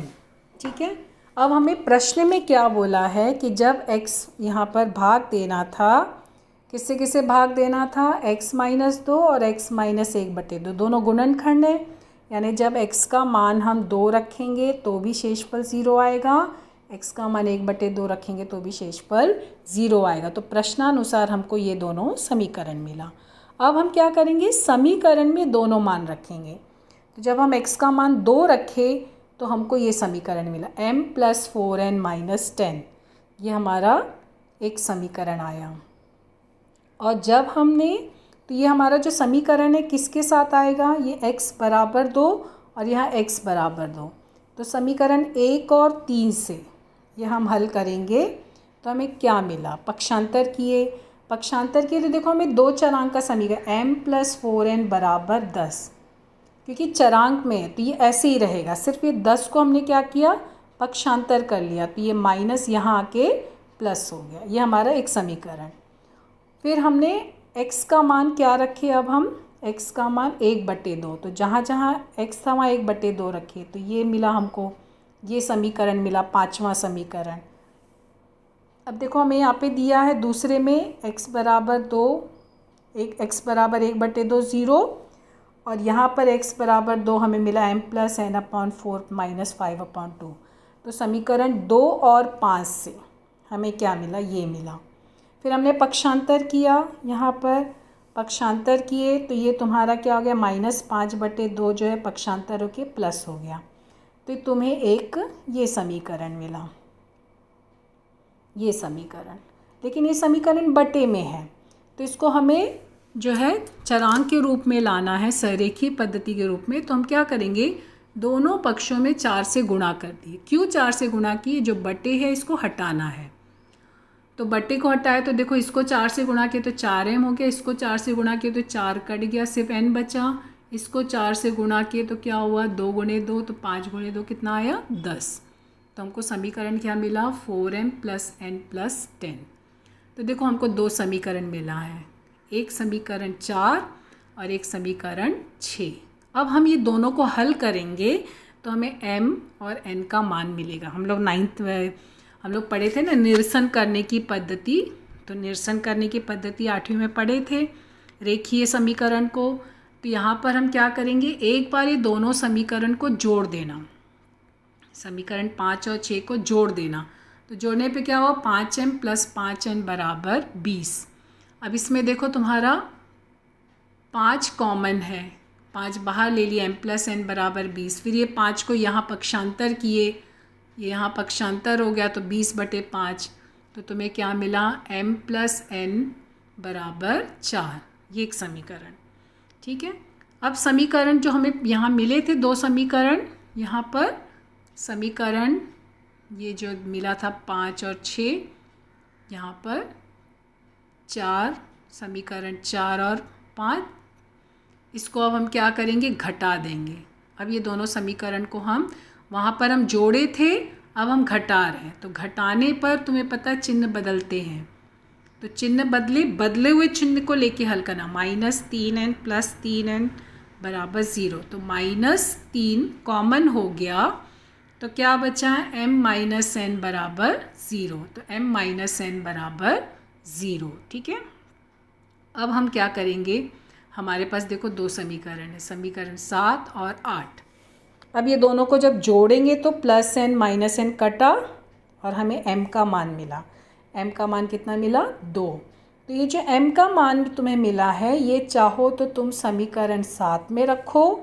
ठीक है, अब हमें प्रश्न में क्या बोला है कि जब x यहाँ पर भाग देना था, किससे किससे भाग देना था, x - 2 और x - 1/2, दोनों गुणनखंड है, यानी जब x का मान हम 2 रखेंगे तो भी शेषफल 0 आएगा, x का मान 1/2 रखेंगे तो भी शेषफल 0 आएगा। तो प्रश्नानुसार हमको ये दोनों समीकरण मिला। अब हम क्या करेंगे, समीकरण में दोनों मान रखेंगे। तो जब हम x का मान 2 रखें तो हमको ये समीकरण मिला m + 4n - 10, ये हमारा एक समीकरण आया। और जब हमने, तो ये हमारा जो समीकरण है किसके साथ आएगा, ये x = 2 और यहाँ x = 2। तो समीकरण 1 और 3 से ये हम हल करेंगे तो हमें क्या मिला, पक्षांतर किए तो देखो हमें 2 चरांक का समीकरण m + 4n = 10, क्योंकि चरांक में है तो ये ऐसे ही रहेगा, सिर्फ ये 10 को हमने क्या किया, पक्षांतर कर लिया, तो ये माइनस यहाँ आके प्लस हो गया। ये हमारा एक समीकरण। फिर हमने x का मान क्या रखे, अब हम x का मान 1/2, तो जहाँ जहाँ x था वहाँ 1/2 रखे, तो ये मिला हमको, ये समीकरण मिला, 5वां समीकरण। अब देखो हमें यहाँ पे दिया है दूसरे में x = 2, x = 1/2 0, और यहाँ पर x = 2 हमें मिला m + n/4 - 5/2। तो समीकरण 2 और 5 से हमें क्या मिला, ये मिला। फिर हमने पक्षांतर किया, यहाँ पर पक्षांतर किए तो ये तुम्हारा क्या हो गया, -5/2 जो है पक्षांतर होके प्लस हो गया। तो तुम्हें एक ये समीकरण मिला, ये समीकरण, लेकिन ये समीकरण बटे में है, तो इसको हमें जो है चरांक के रूप में लाना है, संरेखीय पद्धति के रूप में। तो हम क्या करेंगे, दोनों पक्षों में 4 से गुणा कर दिए। क्यों 4 से गुणा किए, जो बटे है इसको हटाना है, तो बटे को हटाए तो देखो इसको 4 से गुणा किए तो 4m हो गया, इसको 4 से गुणा किए तो 4 कट गया, सिर्फ n बचा। इसको 4 से गुणा किए तो क्या हुआ, 2 × 2, तो 5 × 2 कितना आया, 10। तो हमको समीकरण क्या मिला, 4m + n + 10। तो देखो हमको 2 समीकरण मिला है, एक समीकरण 4 और एक समीकरण 6। अब हम ये दोनों को हल करेंगे तो हमें m और n का मान मिलेगा। हम लोग 9th हम लोग पढ़े थे ना निरसन करने की पद्धति, तो निरसन करने की पद्धति 8वीं में पढ़े थे, रेखीय समीकरण को। तो यहाँ पर हम क्या करेंगे, एक बार ये दोनों समीकरण को जोड़ देना, समीकरण 5 और 6 को जोड़ देना। तो जोड़ने पे क्या हुआ, 5m + 5n = 20। अब इसमें देखो तुम्हारा 5 कॉमन है, 5 बाहर ले लिया, m + n = 20। फिर ये 5 को यहाँ पक्षांतर किए, ये यहाँ पक्षांतर हो गया, तो 20/5। तो तुम्हें क्या मिला, m + n = 4। ये एक समीकरण, ठीक है। अब समीकरण जो हमें यहाँ मिले थे 2 समीकरण, यहाँ पर समीकरण ये जो मिला था 5 और 6, यहाँ पर 4, समीकरण 4 और 5, इसको अब हम क्या करेंगे, घटा देंगे। अब ये दोनों समीकरण को हम, वहाँ पर हम जोड़े थे, अब हम घटा रहे हैं, तो घटाने पर तुम्हें पता है चिन्ह बदलते हैं, तो चिन्ह बदले हुए चिन्ह को लेके हल करना। -3n + 3n = 0, तो -3 कॉमन हो गया, तो क्या बचा, m - n = 0, तो m - n = 0, ठीक है। अब हम क्या करेंगे, हमारे पास देखो 2 समीकरण है, समीकरण 7 और 8। अब ये दोनों को जब जोड़ेंगे तो +n - n कटा और हमें m का मान मिला। m का मान कितना मिला, 2। तो ये जो m का मान तुम्हें मिला है, ये चाहो तो तुम समीकरण 7 में रखो,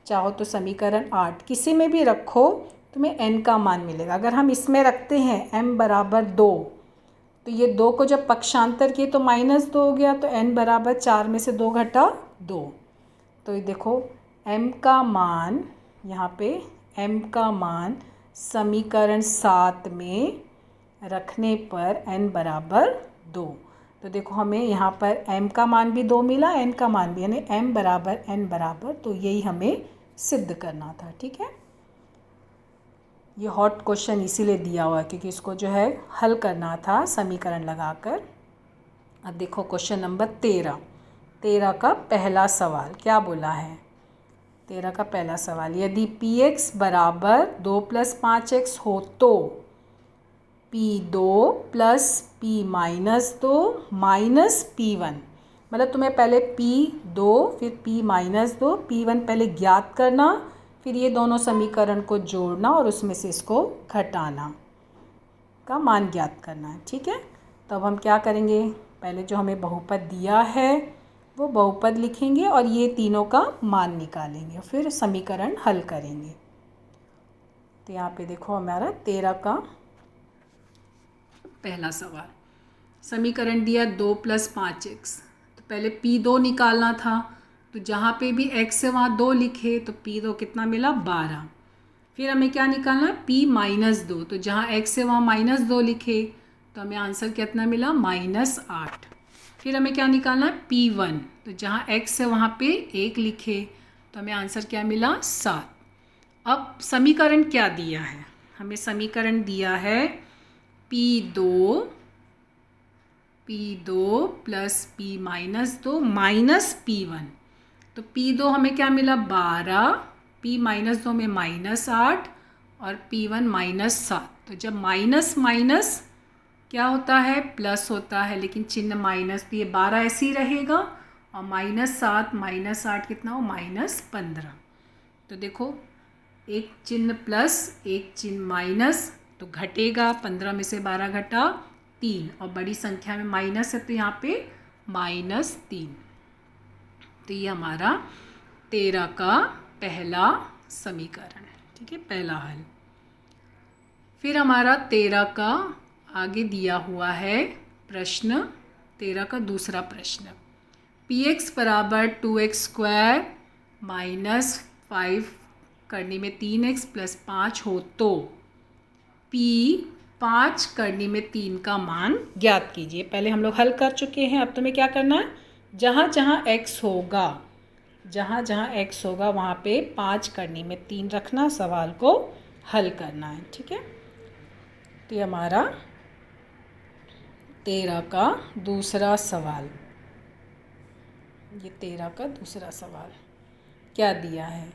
चाहो तो समीकरण 8, किसी में भी रखो, तुम्हें n का मान मिलेगा। अगर हम इसमें रखते हैं m = 2, तो ये 2 को जब पक्षांतर किए तो -2 हो गया, तो n = 4 में से 2 घटा 2। तो ये देखो m का मान, यहाँ पे m का मान समीकरण 7 में रखने पर n = 2। तो देखो हमें यहाँ पर m का मान भी 2 मिला, n का मान भी, यानी m = n = तो यही हमें सिद्ध करना था, ठीक है। ये हॉट क्वेश्चन इसीलिए दिया हुआ है क्योंकि इसको जो है हल करना था समीकरण लगाकर। अब देखो क्वेश्चन नंबर 13 का पहला सवाल क्या बोला है। 13 का पहला सवाल, यदि px बराबर 2 + 5x हो तो p2 + p - 2 - p1, मतलब तुम्हें पहले p2 फिर p - 2 p1 पहले ज्ञात करना, फिर ये दोनों समीकरण को जोड़ना और उसमें से इसको घटाना का मान ज्ञात करना है। ठीक है, तो अब हम क्या करेंगे, पहले जो हमें बहुपद दिया है वो बहुपद लिखेंगे और ये तीनों का मान निकालेंगे, फिर समीकरण हल करेंगे। तो यहाँ पे देखो हमारा 13 का पहला सवाल, समीकरण दिया 2 + 5x, तो पहले p2 निकालना था, तो जहाँ पे भी x है वहाँ 2 लिखे, तो p2 कितना मिला 12। फिर हमें क्या निकालना है p - 2, तो जहाँ x है वहाँ -2 लिखे, तो हमें आंसर कितना मिला -8। फिर हमें क्या निकालना है p1, तो जहाँ x है वहाँ पे 1 लिखे, तो हमें आंसर क्या मिला 7। अब समीकरण क्या दिया है, हमें समीकरण दिया है p2 + p - 2 - p1, तो p2 हमें क्या मिला 12, p - 2 में -8 और p1 -7। तो जब माइनस माइनस क्या होता है प्लस होता है, लेकिन चिन्ह माइनस, तो ये 12 ऐसे ही रहेगा और -7 -8 कितना हो -15। तो देखो एक चिन्ह प्लस एक चिन्ह माइनस, तो घटेगा, 15 में से 12 घटा 3 और बड़ी संख्या में माइनस है तो यहाँ पे -3। तो ये हमारा 13 का पहला समीकरण है। ठीक है, पहला हल। फिर हमारा 13 का आगे दिया हुआ है प्रश्न, 13 का दूसरा प्रश्न, px बराबर 2x² - 5 करने में 3x + 5 हो तो p 5 करने में 3 का मान ज्ञात कीजिए। पहले हम लोग हल कर चुके हैं, अब तुम्हें क्या करना है, जहाँ जहाँ x होगा वहाँ पे 5 करने में 3 रखना, सवाल को हल करना है। ठीक है, तो ये हमारा 13 का दूसरा सवाल, ये 13 का दूसरा सवाल क्या दिया है,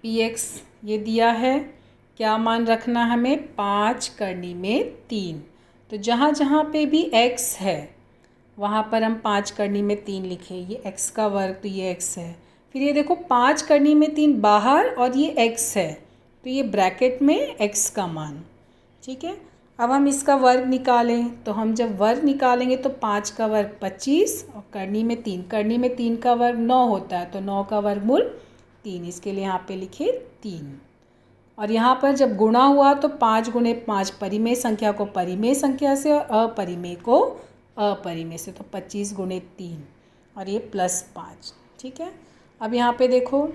px ये दिया है, क्या मान रखना हमें 5 करने में 3, तो जहाँ जहाँ पे भी x है वहाँ पर हम 5 करने में 3 लिखे, ये x का वर्ग, तो ये x है। फिर ये देखो 5 करने में 3 बाहर और ये x है, तो ये ब्रैकेट में x का मान। ठीक है, अब हम इसका वर्ग निकालें, तो हम जब वर्ग निकालेंगे तो 5 का वर्ग 25 और करनी में 3 का वर्ग 9 होता है, तो 9 का वर्गमूल 3, इसके लिए यहाँ पे लिखे 3। और यहाँ पर जब गुणा हुआ तो 5 × 5 परिमेय संख्या को परिमेय संख्या से और अपरिमेय को अपरिमेय से, तो 25 × 3 और ये +5। ठीक है, अब यहाँ पे देखो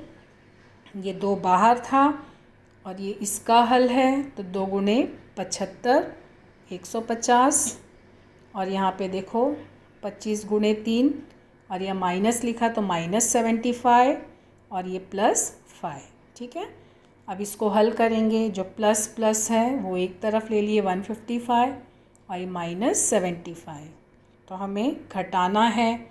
ये 2 बाहर था और ये इसका हल है, तो 2 × 75 150 और यहाँ पे देखो 25 × 3 और यह माइनस लिखा तो -75 और ये +5। ठीक है, अब इसको हल करेंगे, जो प्लस प्लस है वो एक तरफ ले लिए 155 और ये -75, तो हमें घटाना है,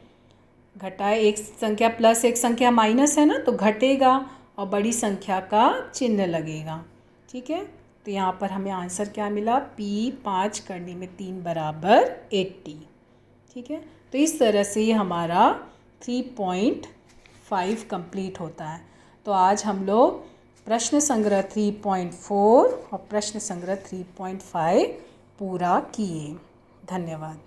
घटाए एक संख्या प्लस एक संख्या माइनस है ना, तो घटेगा और बड़ी संख्या का चिन्ह लगेगा। ठीक है, तो यहाँ पर हमें आंसर क्या मिला, p 5 करने में 3 बराबर 80। ठीक है, तो इस तरह से ये हमारा 3.5 कंप्लीट होता है। तो आज हम लोग प्रश्न संग्रह 3.4 और प्रश्न संग्रह 3.5 पूरा किए। धन्यवाद।